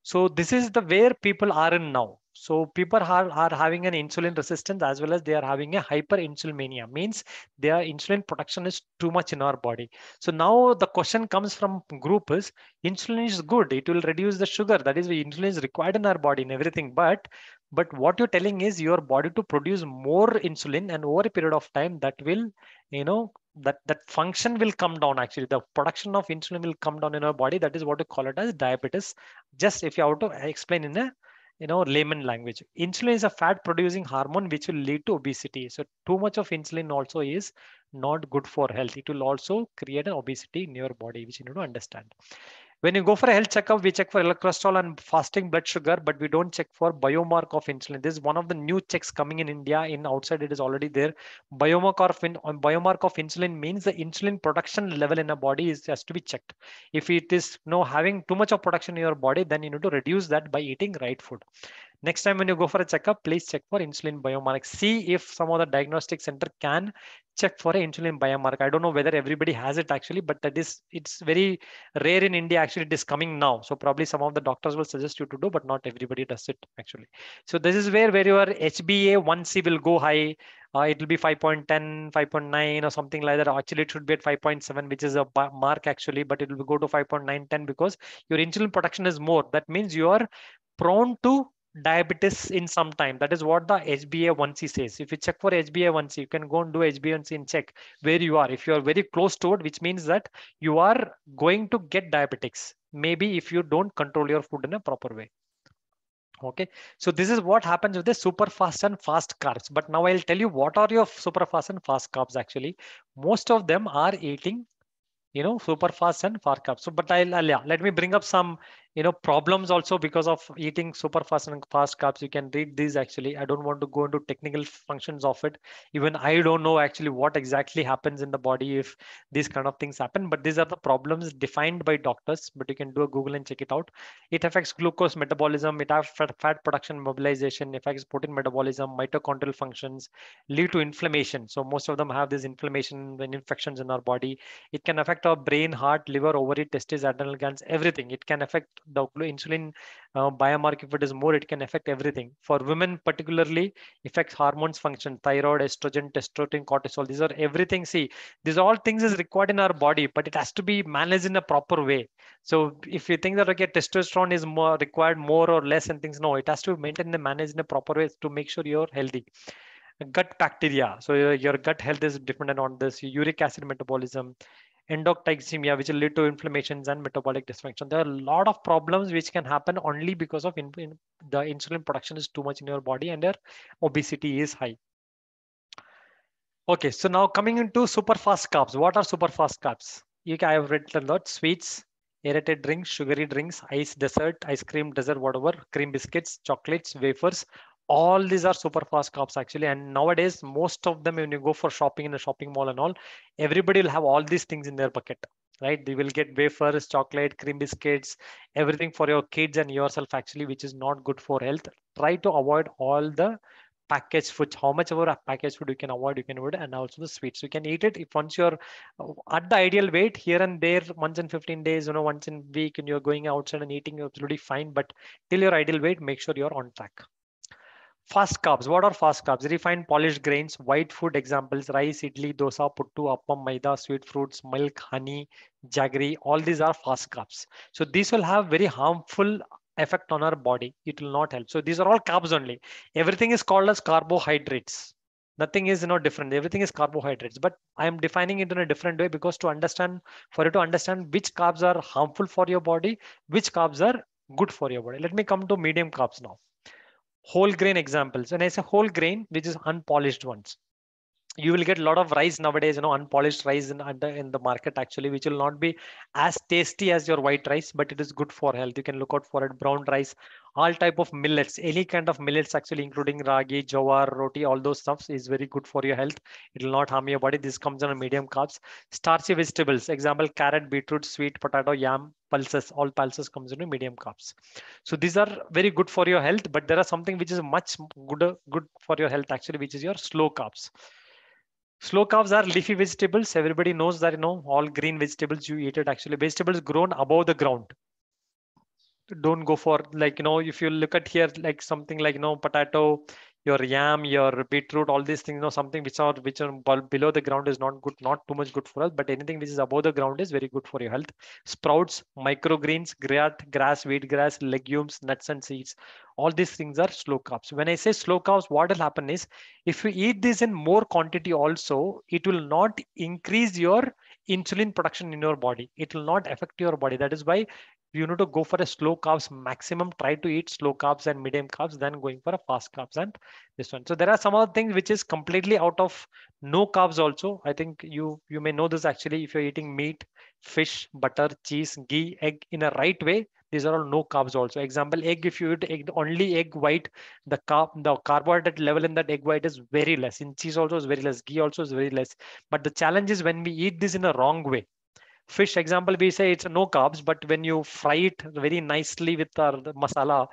So this is the where people are in now. So people are having an insulin resistance as well as they are having a hyperinsulinemia, means their insulin production is too much in our body. So now the question comes from group is, insulin is good, it will reduce the sugar, that is why insulin is required in our body and everything, but what you're telling is your body to produce more insulin, and over a period of time that will, that function will come down. Actually the production of insulin will come down in our body. That is what we call it as diabetes. Just if you have to explain in a layman language, insulin is a fat producing hormone which will lead to obesity. So too much of insulin also is not good for health. It will also create an obesity in your body, which you need to understand. When you go for a health checkup, we check for cholesterol and fasting blood sugar, but we don't check for biomarker of insulin. This is one of the new checks coming in India. In outside, it is already there. Biomarker of insulin means the insulin production level in a body has to be checked. If it is having too much of production in your body, then you need to reduce that by eating right food. Next time when you go for a checkup, please check for insulin biomarker. See if some of the diagnostic center can check for an insulin biomarker. I don't know whether everybody has it actually, but it's very rare in India. Actually, it is coming now. So probably some of the doctors will suggest you to do, but not everybody does it actually. So this is where your HbA1c will go high. It will be 5.10, 5.9 or something like that. Actually, it should be at 5.7, which is a mark actually, but it will go to 5.9, 10 because your insulin production is more. That means you are prone to diabetes in some time. That is what the HbA1c says. If you check for HbA1c, you can go and do HbA1c and check where you are. If you are very close to it, which means that you are going to get diabetics. Maybe if you don't control your food in a proper way. Okay, so this is what happens with the super fast and fast carbs. But now I'll tell you what are your super fast and fast carbs actually. Most of them are eating super fast and fast carbs. So but let me bring up some problems also because of eating super fast and fast carbs. You can read these actually. I don't want to go into technical functions of it. Even I don't know actually what exactly happens in the body if these kind of things happen, but these are the problems defined by doctors. But you can do a Google and check it out. It affects glucose metabolism, it affects fat production mobilization, affects protein metabolism, mitochondrial functions, lead to inflammation. So most of them have this inflammation and infections in our body. It can affect our brain, heart, liver, ovary, testes, adrenal glands, everything. It can affect the insulin biomarker. If it is more, it can affect everything. For women particularly, affects hormones function, thyroid, estrogen, testosterone, cortisol. These are everything. See, these all things is required in our body, but it has to be managed in a proper way. So if you think that okay, testosterone is more required more or less and things, no, it has to be maintained and managed in a proper way to make sure you're healthy. Gut bacteria. So your gut health is dependent on this. Uric acid metabolism, endotoxemia, which will lead to inflammations and metabolic dysfunction. There are a lot of problems which can happen only because of the insulin production is too much in your body and your obesity is high. Okay, so now coming into super fast carbs. What are super fast carbs? I have read a lot. Sweets, aerated drinks, sugary drinks, ice dessert, ice cream dessert, whatever, cream biscuits, chocolates, wafers. All these are super fast carbs actually. And nowadays, most of them, when you go for shopping in a shopping mall and all, everybody will have all these things in their bucket, right? They will get wafers, chocolate, cream biscuits, everything for your kids and yourself actually, which is not good for health. Try to avoid all the packaged food, how much of a packaged food you can avoid, and also the sweets. You can eat it if once you're at the ideal weight. Here and there, once in 15 days, once in week, and you're going outside and eating, absolutely fine. But till your ideal weight, make sure you're on track. Fast carbs. What are fast carbs? Refined polished grains, white food examples, rice, idli, dosa, puttu, appam, maida, sweet fruits, milk, honey, jaggery. All these are fast carbs. So these will have very harmful effect on our body. It will not help. So these are all carbs only. Everything is called as carbohydrates. Nothing is different. Everything is carbohydrates. But I am defining it in a different way because for you to understand which carbs are harmful for your body, which carbs are good for your body. Let me come to medium carbs now. Whole grain examples. When I say whole grain, which is unpolished ones, you will get a lot of rice nowadays, unpolished rice in the market actually, which will not be as tasty as your white rice, but it is good for health. You can look out for it. Brown rice, all type of millets, any kind of millets actually, including ragi, jawar, roti, all those stuffs is very good for your health. It will not harm your body. This comes on a medium carbs. Starchy vegetables, example, carrot, beetroot, sweet potato, yam, pulses, all pulses comes in a medium carbs. So these are very good for your health, but there are something which is much good for your health actually, which is your slow carbs. Slow carbs are leafy vegetables. Everybody knows that, all green vegetables you eat it actually. Vegetables grown above the ground. Don't go for if you look at here, like something like, potato, your yam, your beetroot, all these things, something which are below the ground is not good, not too much good for us, but anything which is above the ground is very good for your health. Sprouts, microgreens, grass, wheatgrass, legumes, nuts and seeds. All these things are slow carbs. When I say slow carbs, what will happen is if you eat this in more quantity also, it will not increase your insulin production in your body. It will not affect your body. That is why you need to go for a slow carbs maximum. Try to eat slow carbs and medium carbs than going for a fast carbs and this one. So there are some other things which is completely out of no carbs also. I think you may know this actually. If you're eating meat, fish, butter, cheese, ghee, egg in a right way, these are all no carbs also. Example, egg, if you eat egg, only egg white, the carbohydrate level in that egg white is very less. In cheese also is very less. Ghee also is very less. But the challenge is when we eat this in a wrong way. Fish example, we say it's no carbs, but when you fry it very nicely with the masala,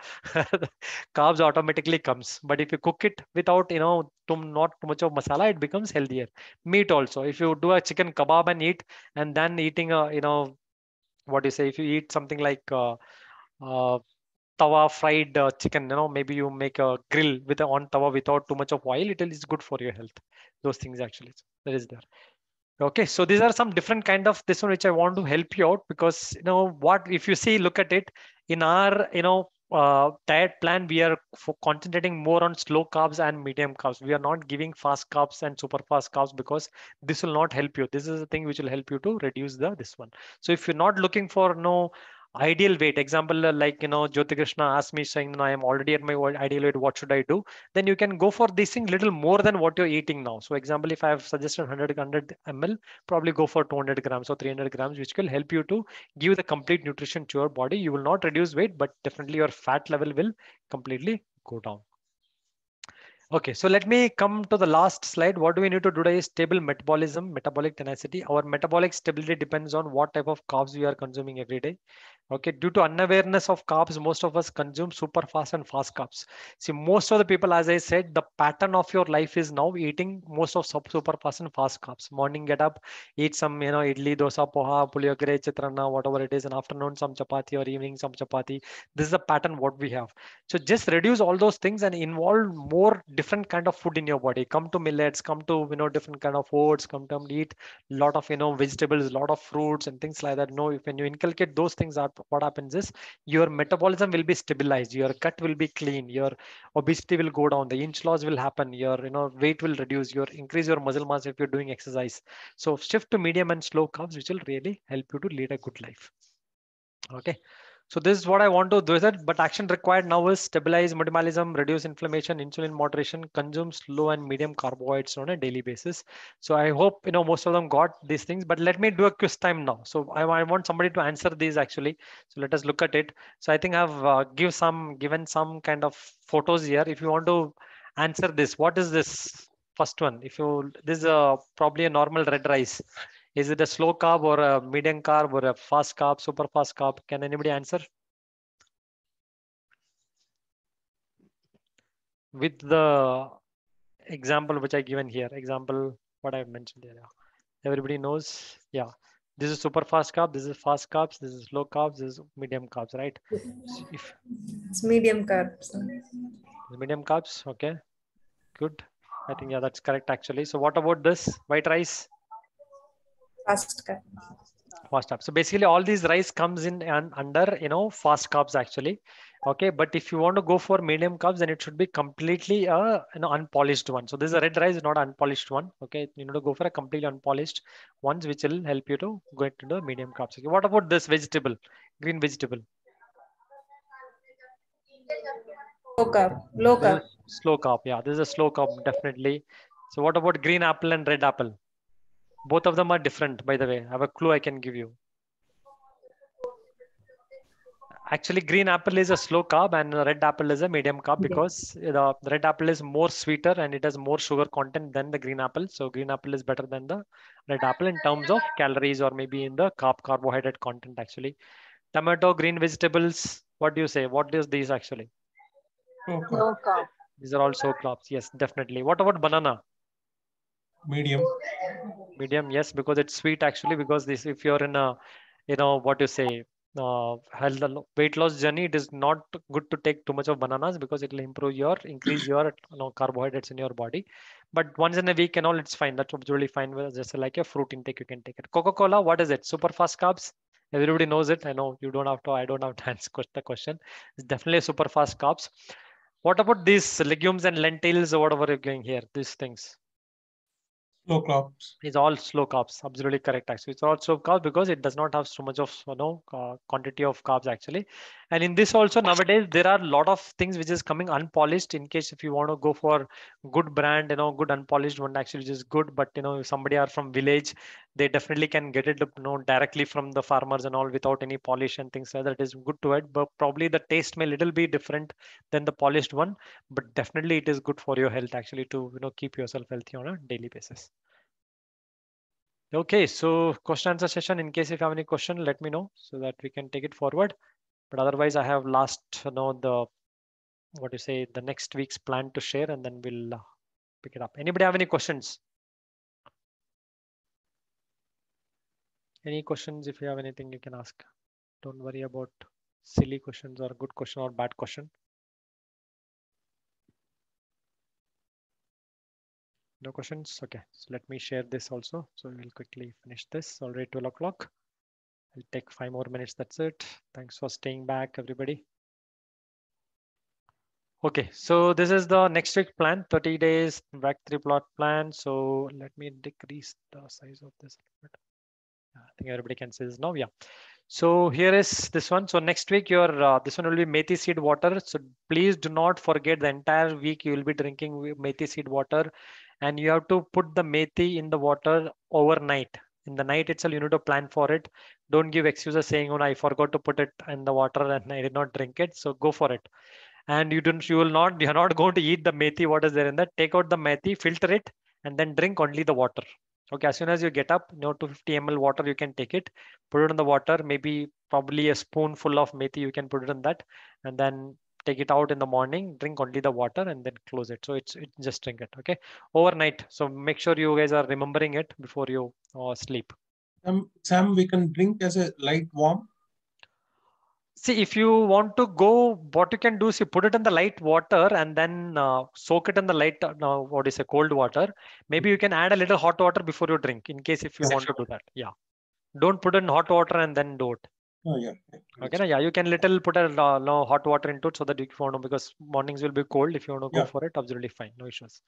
carbs automatically comes. But if you cook it without, not too much of masala, it becomes healthier. Meat also, if you do a chicken kebab and eat, and then eating a, what do you say, if you eat something like tawa fried chicken, maybe you make a grill with on tawa without too much of oil, it is good for your health. Those things actually, that is there. Okay, so these are some different kind of this one which I want to help you out, because what if you see, look at it in our diet plan, we are concentrating more on slow carbs and medium carbs. We are not giving fast carbs and super fast carbs because this will not help you. This is the thing which will help you to reduce this one. So if you're not looking for ideal weight, example, like Jyoti Krishna asked me saying, I am already at my ideal weight, what should I do? Then you can go for this thing little more than what you're eating now. So example, if I have suggested 100 ml, probably go for 200 grams or 300 grams, which will help you to give the complete nutrition to your body. You will not reduce weight, but definitely your fat level will completely go down. Okay, so let me come to the last slide. What do we need to do today is stable metabolism, metabolic tenacity. Our metabolic stability depends on what type of carbs we are consuming every day. Okay, due to unawareness of carbs, most of us consume super fast and fast carbs. See, most of the people, as I said, the pattern of your life is now eating most of super fast and fast carbs. Morning, get up, eat some, idli, dosa, poha, puliyogare, chitrana, whatever it is. And afternoon, some chapati, or evening, some chapati. This is the pattern what we have. So just reduce all those things and involve more different kind of food in your body. Come to millets, come to different kind of oats, come to eat lot of vegetables, lot of fruits and things like that. If when you inculcate those things, what happens is your metabolism will be stabilized, your gut will be clean, your obesity will go down, the inch loss will happen, your weight will reduce, your increase your muscle mass if you're doing exercise. So shift to medium and slow carbs, which will really help you to lead a good life. Okay. So this is what I want to do. But action required now is stabilize metabolism, reduce inflammation, insulin moderation, consume slow and medium carbohydrates on a daily basis. So I hope most of them got these things. But let me do a quiz time now. So I want somebody to answer these actually. So let us look at it. So I think I've given some kind of photos here. If you want to answer this, what is this first one? This is probably a normal red rice. Is it a slow carb or a medium carb or a fast carb, super fast carb? Can anybody answer? With the example which I given here. Example what I've mentioned here. Yeah. Everybody knows. Yeah. This is super fast carb. This is fast carbs. This is slow carbs. This is medium carbs, right? So if It's medium carbs. medium carbs, okay, good. I think yeah, that's correct actually. So what about this white rice? Fast carb. Fast carb. So basically all these rice comes in and under, fast carbs actually. Okay, but if you want to go for medium carbs, then it should be completely unpolished one. So this is a red rice, not unpolished one. Okay, you need to go for a completely unpolished ones, which will help you to go into the medium carbs. Okay, what about this vegetable, green vegetable? Low carb. Low This carb. is slow carb. Yeah, this is a slow carb definitely. So what about green apple and red apple? Both of them are different, by the way. I have a clue I can give you. Actually, green apple is a slow carb and red apple is a medium carb because the red apple is more sweeter and it has more sugar content than the green apple. So green apple is better than the red apple in terms of calories or maybe in the carbohydrate content actually. Tomato, green vegetables, what do you say? What is these actually? Low carb. These are also carbs. Yes, definitely. What about banana? Medium. Medium, yes, because it's sweet actually. Because this, if you're in a, what you say, health weight loss journey, it is not good to take too much of bananas because it will increase your carbohydrates in your body. But once in a week and all, it's fine. That's absolutely fine. Just like a fruit intake, you can take it. Coca-Cola, what is it? Super fast carbs. Everybody knows it. I know you don't have to. I don't have to answer the question. It's definitely a super fast carbs. What about these legumes and lentils or whatever you're going here? These things. Slow carbs. Is all slow carbs. Absolutely correct. Actually, it's all slow carbs because it does not have so much of quantity of carbs actually. And in this also nowadays there are a lot of things which is coming unpolished. In case if you want to go for good brand, good unpolished one actually which is good. But if somebody are from village, they definitely can get it directly from the farmers and all without any polish and things like that. It is good to it, but probably the taste may little be different than the polished one. But definitely it is good for your health actually to keep yourself healthy on a daily basis. Okay, so question answer session. In case if you have any question, let me know so that we can take it forward. But otherwise, I have last the what you say the next week's plan to share, and then we'll pick it up. Anybody have any questions? Any questions? If you have anything, you can ask. Don't worry about silly questions or good question or bad question. No questions? Okay, so let me share this also. So we'll quickly finish this. Already 12 o'clock. I'll take 5 more minutes. That's it. Thanks for staying back, everybody. Okay, so this is the next week plan, 30 days back 3 plot plan. So let me decrease the size of this a little bit. I think everybody can see this now. Yeah. So here is this one. So next week your this one will be methi seed water. So please do not forget the entire week you will be drinking methi seed water, and you have to put the methi in the water overnight. In the night itself, you need to plan for it. Don't give excuses saying, "Oh, I forgot to put it in the water and I did not drink it." So go for it. And you're not going to eat the methi, what is there in that. Take out the methi, filter it, and then drink only the water. Okay, as soon as you get up, 250 ml water, you can take it, put it in the water, maybe probably a spoonful of methi, you can put it in that, and then take it out in the morning, drink only the water, and then close it. So it's just drink it, okay, overnight. So make sure you guys are remembering it before you sleep. Sam, we can drink as a light warm. See, if you want to go, what you can do is you put it in the light water and then soak it in the light, what is a cold water. Maybe you can add a little hot water before you drink, in case if you want to do that. Yeah. Don't put in hot water and then do it. Oh, yeah. Okay, yeah, you can little put a hot water into it so that you want to, because mornings will be cold. If you want to go for it, absolutely fine, no issues.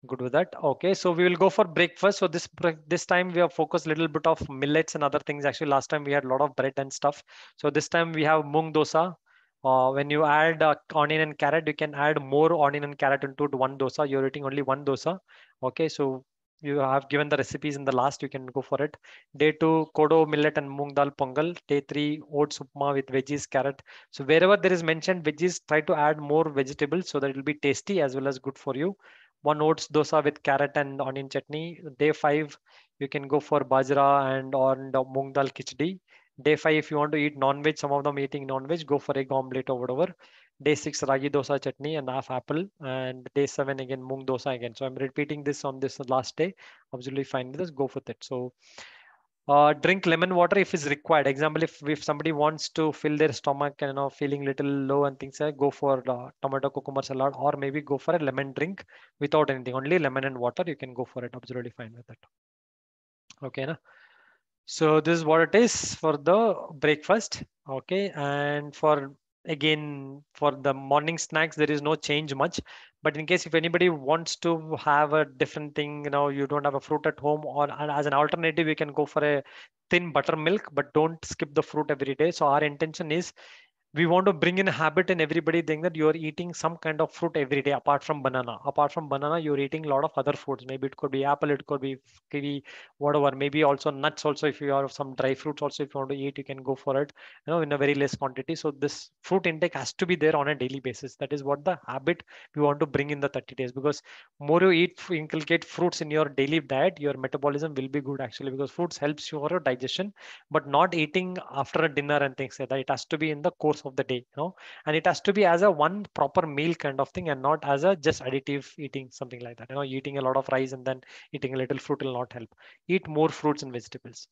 Good with that. Okay, so we will go for breakfast. So this time we have focused a little bit of millets and other things. Actually, last time we had a lot of bread and stuff. So this time we have mung dosa. When you add onion and carrot, you can add more onion and carrot into one dosa. You're eating only one dosa. Okay, so you have given the recipes in the last. You can go for it. Day 2, kodo, millet and moong dal pongal. Day 3, oats upma with veggies, carrot. So wherever there is mentioned veggies, try to add more vegetables so that it will be tasty as well as good for you. One oats dosa with carrot and onion chutney. Day 5, you can go for bajra and moong dal khichdi. Day 5, if you want to eat non-veg, some of them eating non-veg, go for egg omelette or whatever. Day 6 ragi dosa chutney and half apple, and day 7 again mung dosa again. So I'm repeating this on this last day. Absolutely fine with this. Go with it. So drink lemon water if is required. Example, if somebody wants to fill their stomach and feeling little low and things like, go for tomato cucumber salad, or maybe go for a lemon drink without anything, only lemon and water. You can go for it. Absolutely fine with it. Okay, na? So this is what it is for the breakfast. Okay, and for again for the morning snacks there is no change much, but in case if anybody wants to have a different thing, you don't have a fruit at home, or as an alternative you can go for a thin buttermilk, but don't skip the fruit every day. So our intention is we want to bring in a habit in everybody think that you're eating some kind of fruit every day apart from banana. Apart from banana, you're eating a lot of other foods. Maybe it could be apple, it could be kiwi, whatever. Maybe also nuts also, if you have some dry fruits also, if you want to eat, you can go for it, in a very less quantity. So this fruit intake has to be there on a daily basis. That is what the habit we want to bring in the 30 days, because more you inculcate fruits in your daily diet, your metabolism will be good actually, because fruits helps your digestion, but not eating after a dinner and things like that. It has to be in the course of the day, and it has to be as a one proper meal kind of thing, and not as a just additive eating, something like that. Eating a lot of rice and then eating a little fruit will not help. Eat more fruits and vegetables.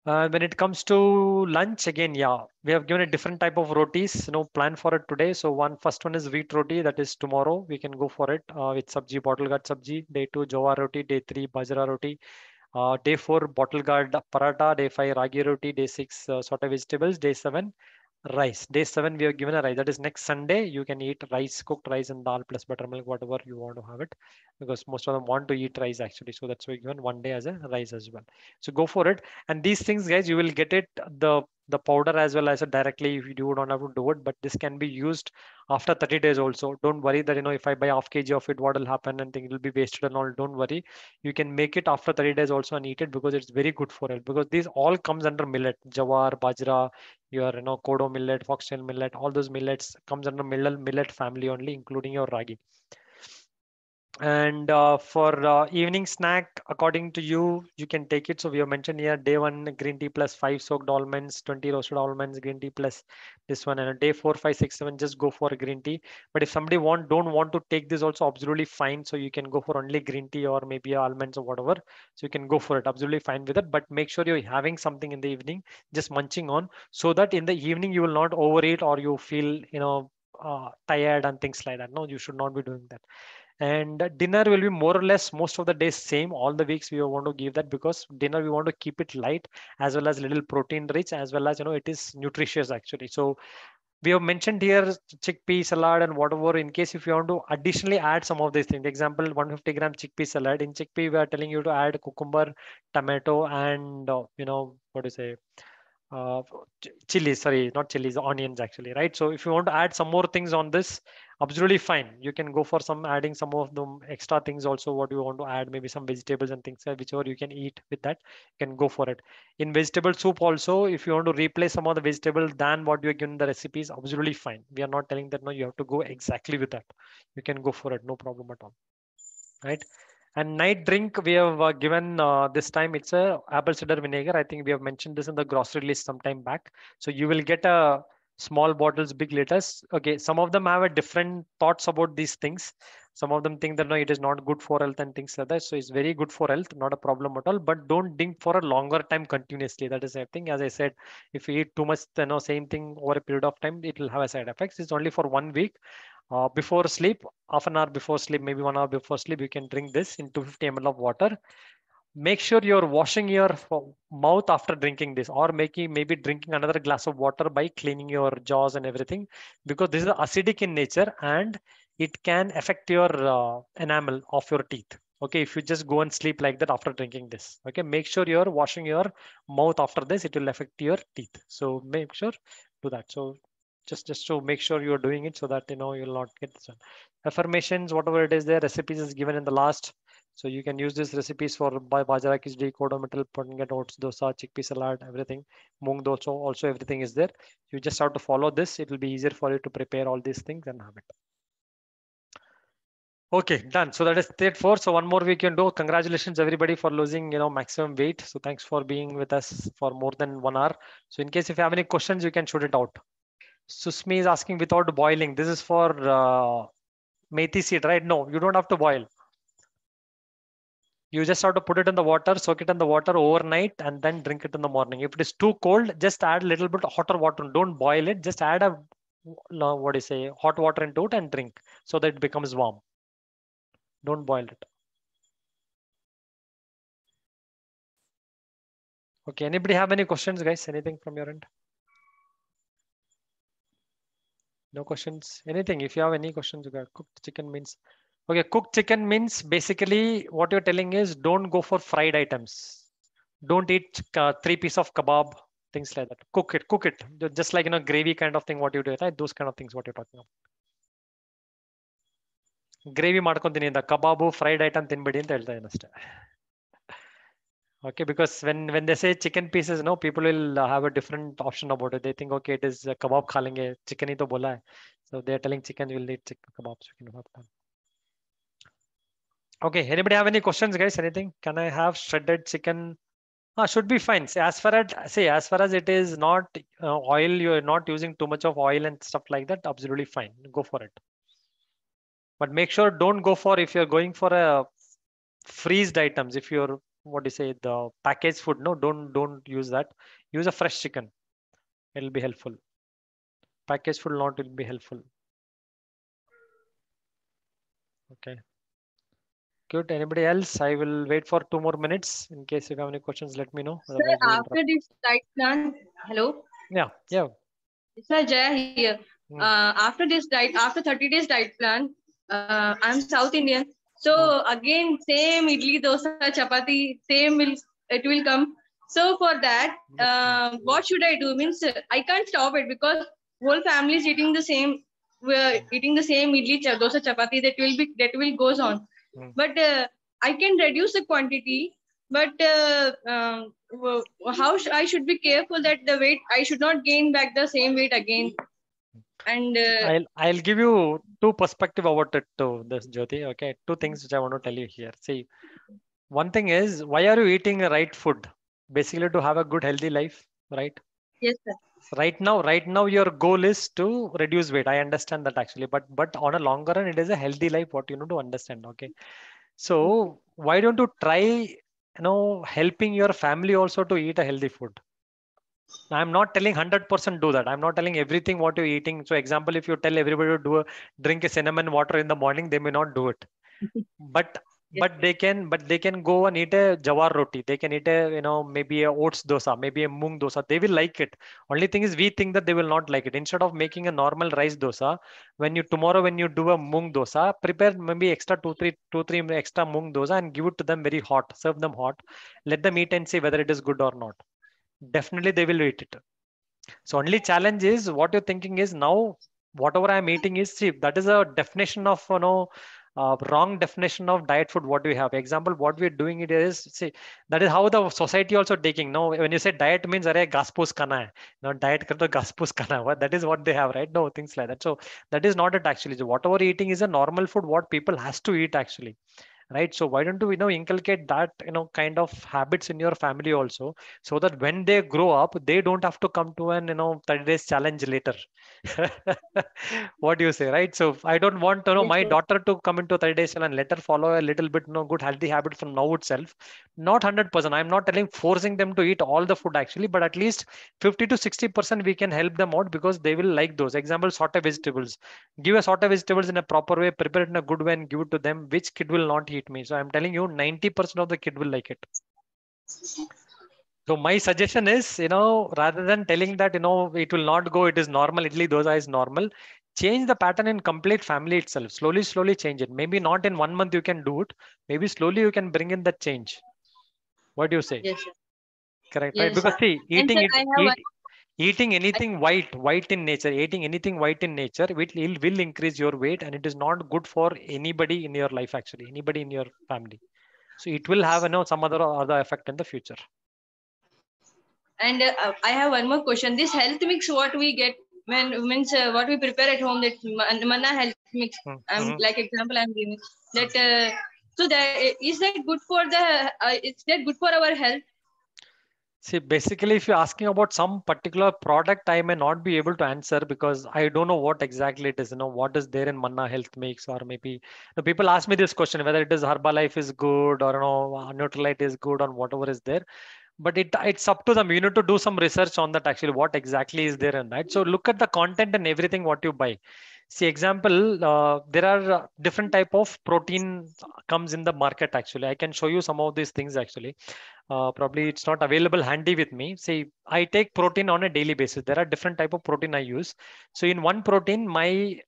When it comes to lunch, again, yeah, we have given a different type of rotis, plan for it today. So first one is wheat roti, that is tomorrow. We can go for it with sabji, bottle gourd sabji. Day 2, jowar roti. Day 3, bajra roti. Day 4, bottle gourd paratha. Day 5, ragi roti. Day 6, sauté vegetables. Day 7, rice. Day 7, we are given a rice. That is next Sunday. You can eat rice, cooked rice and dal plus buttermilk, whatever you want to have it, because most of them want to eat rice actually. So that's why given one day as a rice as well. So go for it. And these things, guys, you will get it the powder as well as directly. If you don't have to do it, but this can be used after 30 days also. Don't worry that if I buy half kg of it, what will happen and think it will be wasted and all. Don't worry. You can make it after 30 days also and eat it, because it's very good for health. Because these all comes under millet, jawar, bajra, your kodo millet, foxtail millet, all those millets comes under millet family only, including your ragi. And for evening snack, according to you, you can take it. So we have mentioned here day 1 green tea plus 5 soaked almonds, 20 roasted almonds, green tea plus this one, and a day 4, 5, 6, 7 just go for a green tea. But if somebody don't want to take this also, absolutely fine. So you can go for only green tea or maybe almonds or whatever. So you can go for it, absolutely fine with it. But make sure you're having something in the evening, just munching on, so that in the evening you will not overeat or you feel tired and things like that. No, you should not be doing that. And dinner will be more or less most of the days same. All the weeks we want to give that, because dinner we want to keep it light as well as little protein rich, as well as it is nutritious actually. So we have mentioned here chickpea salad and whatever, in case if you want to additionally add some of these things. Example, 150-gram chickpea salad. In chickpea we are telling you to add cucumber, tomato, and what do you say, chilies, sorry, not chilies, onions actually, right? So if you want to add some more things on this, absolutely fine. You can go for adding some of the extra things also, what you want to add, maybe some vegetables and things, whichever you can eat with that, you can go for it. In vegetable soup also, if you want to replace some of the vegetables than what you're given the recipes, absolutely fine. We are not telling that no, you have to go exactly with that. You can go for it, no problem at all, right? And night drink we have given this time, it's a apple cider vinegar. I think we have mentioned this in the grocery list some time back. So you will get a small bottles, big liters. Okay, some of them have a different thoughts about these things. Some of them think that no, it is not good for health and things like that. So it's very good for health, not a problem at all. But don't drink for a longer time continuously. That is the thing. As I said, if you eat too much, same thing over a period of time, it will have a side effects. It's only for 1 week. Before sleep, half an hour before sleep, maybe 1 hour before sleep, you can drink this in 250 ml of water. Make sure you're washing your mouth after drinking this, or maybe drinking another glass of water by cleaning your jaws and everything, because this is acidic in nature and it can affect your enamel of your teeth. Okay, if you just go and sleep like that after drinking this, okay, make sure you're washing your mouth after this. It will affect your teeth. So make sure do that. So just to make sure you're doing it, so that you'll not get this one. Affirmations, whatever it is, their recipes is given in the last. So you can use these recipes for bajra khichdi, kodo metal, get oats, dosa, chickpea salad, everything. Moong dosa, also everything is there. You just have to follow this. It will be easier for you to prepare all these things and have it. Okay, done. So that is state 4. So one more we can do. Congratulations everybody for losing maximum weight. So thanks for being with us for more than 1 hour. So in case if you have any questions, you can shoot it out. Susmi is asking without boiling. This is for methi seed, right? No, you don't have to boil. You just have to put it in the water, soak it in the water overnight, and then drink it in the morning. If it is too cold, just add a little bit hotter water. Don't boil it. Just add a what do you say, hot water into it and drink so that it becomes warm. Don't boil it. Okay. Anybody have any questions, guys? Anything from your end? No questions. Anything? If you have any questions, you got cooked chicken means. Okay, cooked chicken means basically what you're telling is don't go for fried items. Don't eat 3 pieces of kebab, things like that. Cook it, cook it. Just like, gravy kind of thing, what you do, right? Those kind of things, what you're talking about. Gravy ಮಾಡ್ಕೊಂತೀನಿ ಅಂತ ಕಬಾಬು fried item ತಿನ್ಬೇಡಿ ಅಂತ ಹೇಳ್ತಾ ಇದ್ದೀನಿ ಅಷ್ಟೇ. Okay, because when they say chicken pieces, no, people will have a different option about it. They think, okay, it is kebab खा लेंगे, chicken ही तो बोला है. So they are telling chicken will eat chicken kebabs. Okay, anybody have any questions, guys? Anything? Can I have shredded chicken? Should be fine. See, as far as it is not oil, you're not using too much of oil and stuff like that, absolutely fine. Go for it. But make sure don't go for, if you're going for a freezed items, if you're, what do you say, the packaged food, no, don't use that. Use a fresh chicken. It'll be helpful. Packaged food not will be helpful. Okay. Good. Anybody else? I will wait for 2 more minutes. In case you have any questions, let me know. Sir, after this diet plan, hello? Yeah. Sir, Jaya here. After this diet, after 30 days diet plan, I'm South Indian. So again, same idli, dosa, chapati, it will come. So for that, what should I do? Means I can't stop it because whole family is eating the same. We're eating the same idli, dosa, chapati. That will goes on. But I can reduce the quantity. But how I should be careful that the weight, I should not gain back the same weight again. And I'll give you two perspective about it to this, Jyoti. Okay, two things which I want to tell you here. See, one thing is, why are you eating the right food? Basically to have a good healthy life, right? Yes, sir. Right now your goal is to reduce weight. I understand that actually, but on a longer run, it is a healthy life, what you need to understand. Okay, so why don't you try helping your family also to eat a healthy food? I'm not telling 100% do that. I'm not telling everything what you're eating. So example, if you tell everybody to drink a cinnamon water in the morning, they may not do it. But they can go and eat a jawar roti. They can eat a maybe a oats dosa, maybe a mung dosa. They will like it. Only thing is we think that they will not like it. Instead of making a normal rice dosa, tomorrow when you do a mung dosa, prepare maybe extra two three extra mung dosa and give it to them very hot. Serve them hot. Let them eat and see whether it is good or not. Definitely they will eat it. So only challenge is what you're thinking is now whatever I'm eating is, see, that is a definition of wrong definition of diet food. What do we have? Example, what we're doing it is, see, that is how the society also taking. No, when you say diet means arey gaspus kana hai. No, diet kar to gaspus kana hai. That is what they have, right? No, things like that. So that is not it actually. So whatever eating is a normal food, what people has to eat actually. Right, so why don't you inculcate that kind of habits in your family also, so that when they grow up they don't have to come to an 30 days challenge later. What do you say, right? So I don't want my daughter to come into 30 days challenge, let her follow a little bit good healthy habit from now itself. Not 100%, I'm not telling forcing them to eat all the food actually, but at least 50 to 60% we can help them out, because they will like those. Example, saute vegetables. Give a saute vegetables in a proper way, prepare it in a good way and give it to them. Which kid will not eat me? So I'm telling you 90% of the kid will like it. So my suggestion is, rather than telling that, it will not go, it is normal, idli dosa is normal, change the pattern in complete family itself. Slowly change it. Maybe not in 1 month you can do it. Maybe slowly you can bring in that change. What do you say? Yes, sir. Correct, Yes, right? Because see, eating anything white in nature, eating anything white in nature will increase your weight, and it is not good for anybody in your life actually, anybody in your family. So it will have some other effect in the future. And I have one more question. This health mix, what we get what we prepare at home, that manna health mix. Like example, I'm giving that. So that is that good for is that good for our health? See, basically, if you're asking about some particular product, I may not be able to answer because I don't know what exactly it is. What is there in Manna Health Mix, or maybe people ask me this question whether it is Herbalife is good or Nutrilite is good or whatever is there. But it's up to them. You need to do some research on that actually, what exactly is there in that. So look at the content and everything what you buy. See, example, there are different type of protein comes in the market actually. I can show you some of these things actually. Probably it's not available handy with me. See, I take protein on a daily basis. There are different type of protein I use. So in one protein, my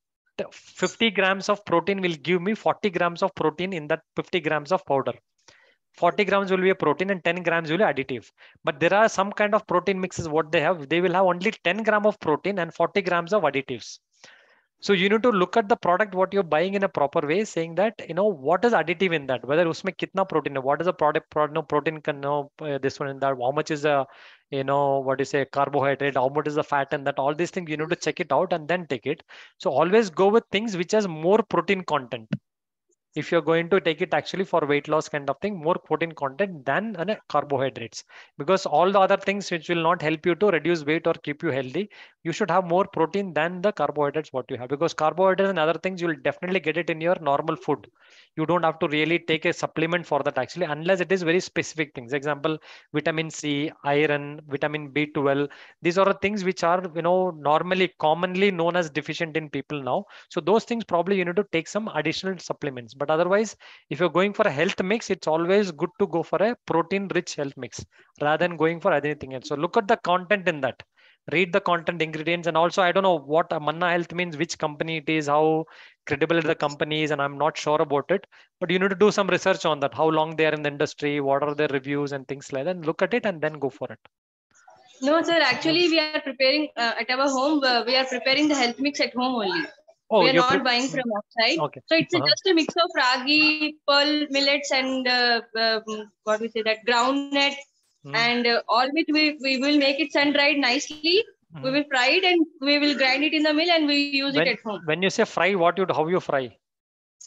50 grams of protein will give me 40 grams of protein in that 50 grams of powder. 40 grams will be a protein and 10 grams will be additive. But there are some kind of protein mixes what they have. They will have only 10 gram of protein and 40 grams of additives. So you need to look at the product what you're buying in a proper way, saying that what is additive in that, whether usme kitna protein hai, what is the protein can this one and that, how much is the what you say carbohydrate, how much is the fat, and that all these things you need to check it out and then take it. So always go with things which has more protein content. If you're going to take it actually for weight loss kind of thing, more protein content than carbohydrates, because all the other things which will not help you to reduce weight or keep you healthy, you should have more protein than the carbohydrates what you have, because carbohydrates and other things you will definitely get it in your normal food. You don't have to really take a supplement for that actually, unless it is very specific things. Example, vitamin C, iron, vitamin B12. These are the things which are normally commonly known as deficient in people now. So those things probably you need to take some additional supplements. But otherwise, if you're going for a health mix, it's always good to go for a protein rich health mix rather than going for anything else. So look at the content in that. Read the content, ingredients, and also I don't know what Manna Health means, which company it is, how credible the company is, and I'm not sure about it. But you need to do some research on that, how long they are in the industry, what are their reviews and things like that. And look at it and then go for it. No, sir. Actually, we are preparing at our home. We are preparing the health mix at home only. Oh, we are not buying from outside. Okay. So it's just a mix of ragi, pearl, millets, and what we say that groundnut, and all which we will make it sun dried nicely. We will fry it and we will grind it in the mill and we use it at home. When you say fry, how you fry?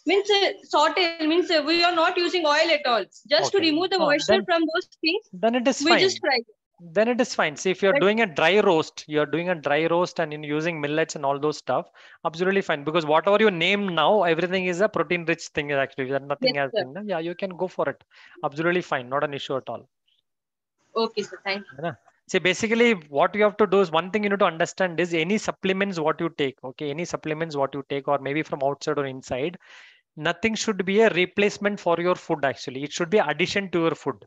Means saute, means we are not using oil at all. Just to remove the moisture from those things. Then it is we fine. Just fry it. Then it is fine. See, if you're doing a dry roast, and in using millets and all those stuff, absolutely fine. Because whatever you name now, everything is a protein rich thing actually. There's nothing else. Yeah, you can go for it. Absolutely fine. Not an issue at all. Okay, sir. Thank you. See, basically what you have to do is, one thing you need to understand is any supplements what you take, okay, any supplements what you take, or maybe from outside or inside, nothing should be a replacement for your food actually. It should be addition to your food.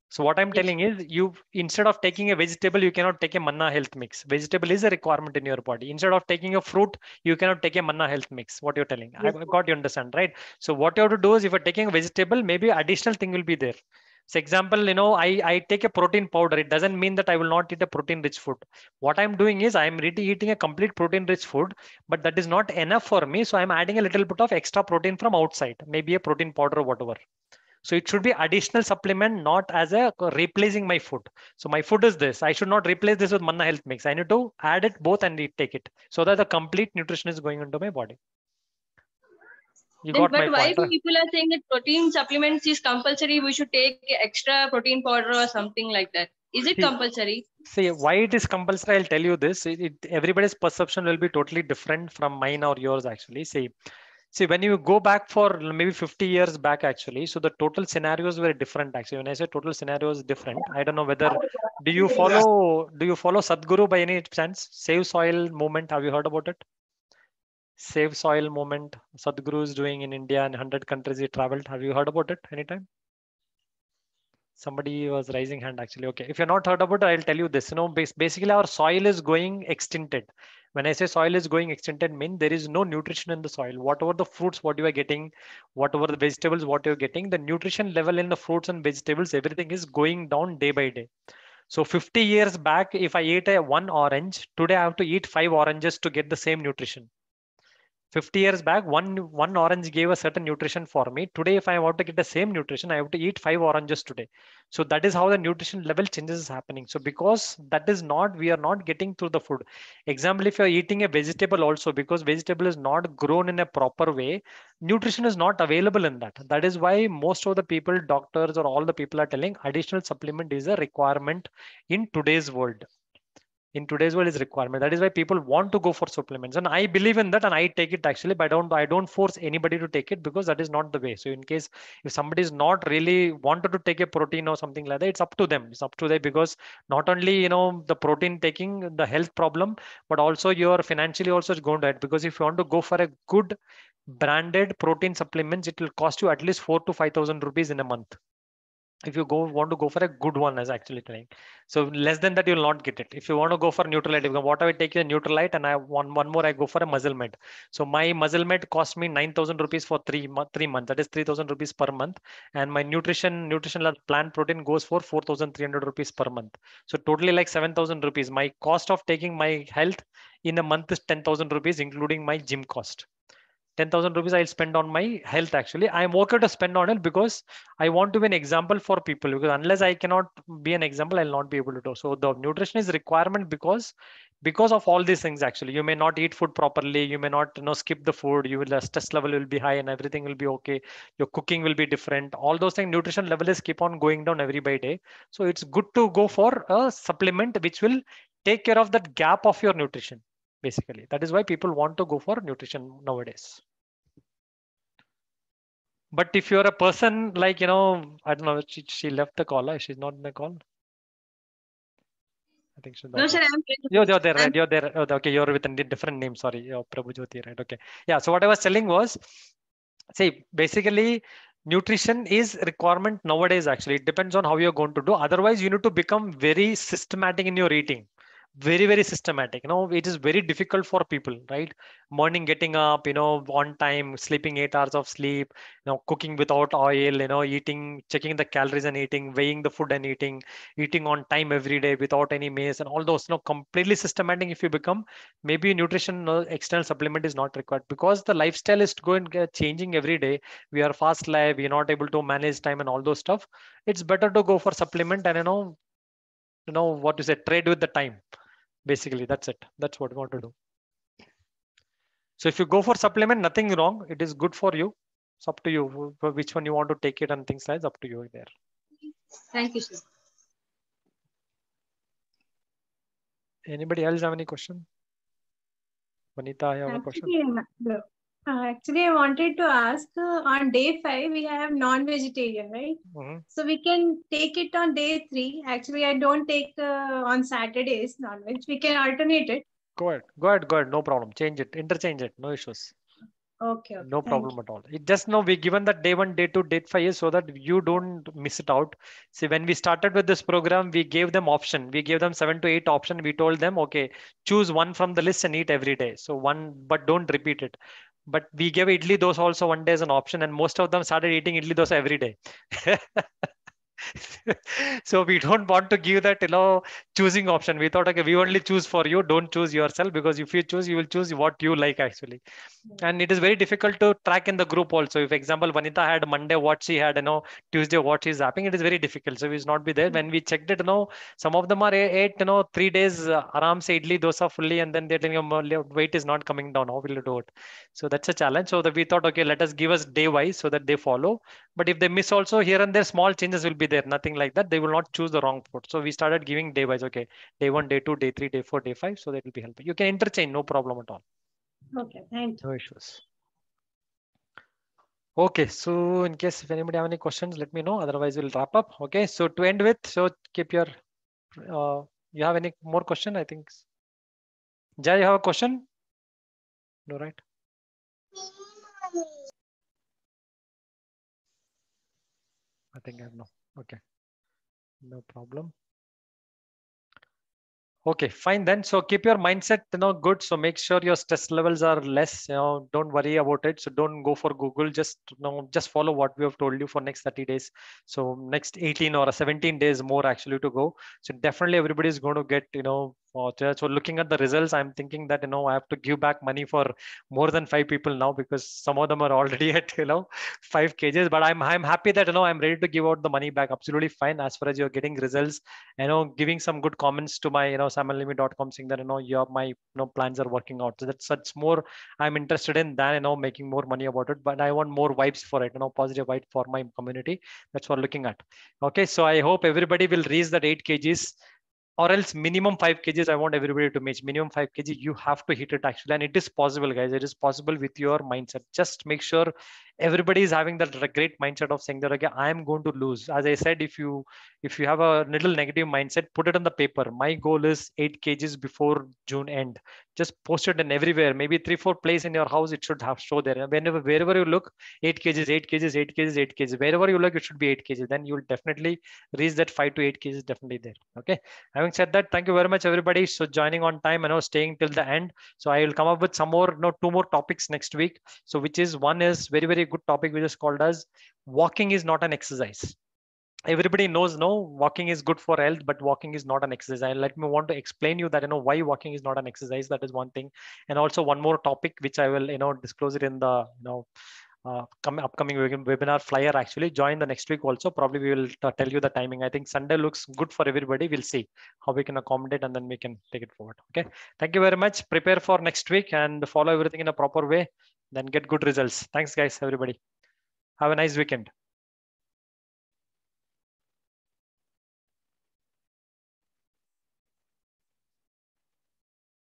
So what I'm telling is, you instead of taking a vegetable, you cannot take a Manna Health Mix. Vegetable is a requirement in your body. Instead of taking a fruit, you cannot take a Manna Health Mix. What you're telling, I've got you understand, right? So what you have to do is, if you're taking a vegetable, maybe additional thing will be there. So example, I take a protein powder. It doesn't mean that I will not eat a protein rich food. What I'm doing is, I'm really eating a complete protein rich food, but that is not enough for me. So I'm adding a little bit of extra protein from outside, maybe a protein powder or whatever. So it should be additional supplement, not as a replacing my food. So my food is this. I should not replace this with Manna Health Mix. I need to add it both and take it, so that the complete nutrition is going into my body. You got my point. But why people are saying that protein supplements is compulsory? We should take extra protein powder or something like that. Is it compulsory? See, why it is compulsory, I'll tell you this. Everybody's perception will be totally different from mine or yours actually. See, when you go back for maybe 50 years back actually, so the total scenarios were different actually. When I say total scenarios different, I don't know whether, do you follow Sadhguru by any chance? Save Soil movement, have you heard about it? Save Soil movement, Sadhguru is doing in India, and 100 countries he traveled. Have you heard about it anytime? Somebody was raising hand actually. Okay, if you're not heard about it, I'll tell you this. Basically our soil is going extincted. When I say soil is going extincted, mean there is no nutrition in the soil. Whatever the fruits what you are getting, whatever the vegetables what you're getting, the nutrition level in the fruits and vegetables, everything is going down day by day. So 50 years back, if I ate one orange, today I have to eat 5 oranges to get the same nutrition. 50 years back, one orange gave a certain nutrition for me. Today, if I want to get the same nutrition, I have to eat 5 oranges today. So that is how the nutrition level changes is happening. So because that is not, we are not getting through the food. Example, if you're eating a vegetable also, because vegetable is not grown in a proper way, nutrition is not available in that. That is why most of the people, doctors or all the people are telling additional supplement is a requirement in today's world. In today's world is requirement. That is why people want to go for supplements, and I believe in that, and I take it actually, but I don't force anybody to take it, because that is not the way. So in case if somebody is not really wanted to take a protein or something like that, it's up to them. It's up to them, because not only the protein taking, the health problem, but also your financially also is going to it. Because if you want to go for a good branded protein supplements, it will cost you at least 4,000 to 5,000 rupees in a month. If you want to go for a good one, as actually telling. So less than that, you will not get it. If you want to go for Nutrilite, what I take a Nutrilite, and I want one more, I go for a Muscle Med. So my Muscle Med cost me 9,000 rupees for 3 months. That is 3,000 rupees per month. And my nutrition plant protein goes for 4,300 rupees per month. So totally like 7,000 rupees. My cost of taking my health in a month is 10,000 rupees, including my gym cost. 10,000 rupees I'll spend on my health. Actually, I'm okay to spend on it, because I want to be an example for people, because unless I cannot be an example, I'll not be able to do. So the nutrition is requirement because of all these things. Actually, you may not eat food properly, you may not skip the food, you will, the stress level will be high and everything will be okay, your cooking will be different, all those things. Nutrition level is keep on going down every by day. So it's good to go for a supplement which will take care of that gap of your nutrition. Basically, that is why people want to go for nutrition nowadays. But if you're a person like, I don't know, she left the call. She's not in the call. I think she's No, back. sir, I'm You're there, right? You're there. Oh, okay, you're with a different name. Sorry, you're Prabhu Jyoti, right? Okay. Yeah. So what I was telling was, see, basically, nutrition is requirement nowadays. Actually, it depends on how you're going to do. Otherwise, you need to become very systematic in your eating. Very systematic. It is very difficult for people, right? Morning getting up, on time, sleeping 8 hours of sleep, cooking without oil, eating, checking the calories and eating, weighing the food and eating on time every day without any mess and all those. Completely systematic. If you become, maybe nutrition external supplement is not required, because the lifestyle is going changing every day. We are fast life, we're not able to manage time and all those stuff. It's better to go for supplement and what you say, trade with the time. Basically, that's it. That's what we want to do. So if you go for supplement, nothing wrong. It is good for you. It's up to you for which one you want to take it and things like that. It's up to you there. Thank you, sir. Anybody else have any question? Vanita, you have a question? Actually, I wanted to ask, on day 5, we have non-vegetarian, right? Mm-hmm. So we can take it on day 3. Actually, I don't take on Saturdays non-veg. We can alternate it. Go ahead. No problem. Change it. Interchange it. No issues. Okay. No problem at all. It just we given that day 1, day 2, day 5 is so that you don't miss it out. See, when we started with this program, we gave them option. We gave them 7 to 8 option. We told them, okay, choose one from the list and eat every day. So one, but don't repeat it. But we gave idli dosa also one day as an option, and most of them started eating idli dosa every day. So we don't want to give that choosing option. We thought, okay, we only choose for you, don't choose yourself, because if you choose, you will choose what you like actually. And it is very difficult to track in the group also. If example Vanita had Monday what she had, Tuesday what she's zapping, it is very difficult. So we will not be there. When we checked it, some of them are ate 3 days aram se idli dosa fully, and then they're telling weight is not coming down. How will you do it? So that's a challenge. So that we thought, okay, let us give us day wise so that they follow. But if they miss also, here and there small changes will be there. Nothing like that. They will not choose the wrong food. So we started giving day wise. Okay, day 1, day 2, day 3, day 4, day 5. So that will be helpful. You can interchange, no problem at all. Okay, thank you. No issues. Okay, so in case if anybody have any questions, let me know. Otherwise, we'll wrap up. Okay, so to end with, so keep your. You have any more question? I think. Jay, you have a question? No, right? I think I have no. Okay, no problem. Okay, fine then. So keep your mindset, good. So make sure your stress levels are less. Don't worry about it. So don't go for Google. Just just follow what we have told you for next 30 days. So next 18 or 17 days more actually to go. So definitely everybody is going to get So looking at the results, I'm thinking that, you know, I have to give back money for more than 5 people now, because some of them are already at, you know, 5 kgs. But I'm happy that, you know, I'm ready to give out the money back. Absolutely fine. As far as you're getting results, you know, giving some good comments to my, you know, samanlimi.com, saying that, you know, my, you know, plans are working out. So that's more I'm interested in than, you know, making more money about it. But I want more vibes for it, you know, positive vibe for my community. That's what I'm looking at. Okay, so I hope everybody will reach that 8 kgs, or else minimum 5 kgs. I want everybody to match minimum 5 kg. You have to hit it, actually, and it is possible, guys. It is possible with your mindset. Just make sure everybody is having that great mindset of saying that, okay, I am going to lose. As I said, if you have a little negative mindset, put it on the paper. My goal is 8 kgs before June end. Just post it in everywhere. Maybe 3-4 places in your house, it should have show there. Wherever you look, 8 kgs, 8 kgs, 8 kgs, 8 kgs. Wherever you look, it should be 8 kgs. Then you will definitely reach that 5 to 8 kgs definitely there. Okay. Having said that, thank you very much, everybody. So joining on time, I know, staying till the end. So I will come up with some more, no, 2 more topics next week. So which is, one is very, very good topic, which is called as walking is not an exercise. Everybody knows, no, walking is good for health, but walking is not an exercise. And let me want to explain you that, you know, why walking is not an exercise. That is one thing. And also one more topic, which I will, you know, disclose it in the, you know, upcoming webinar flyer. Actually, join the next week also. Probably we will tell you the timing. I think Sunday looks good for everybody. We'll see how we can accommodate, and then we can take it forward. Okay. Thank you very much. Prepare for next week and follow everything in a proper way. Then get good results. Thanks, guys, everybody. Have a nice weekend.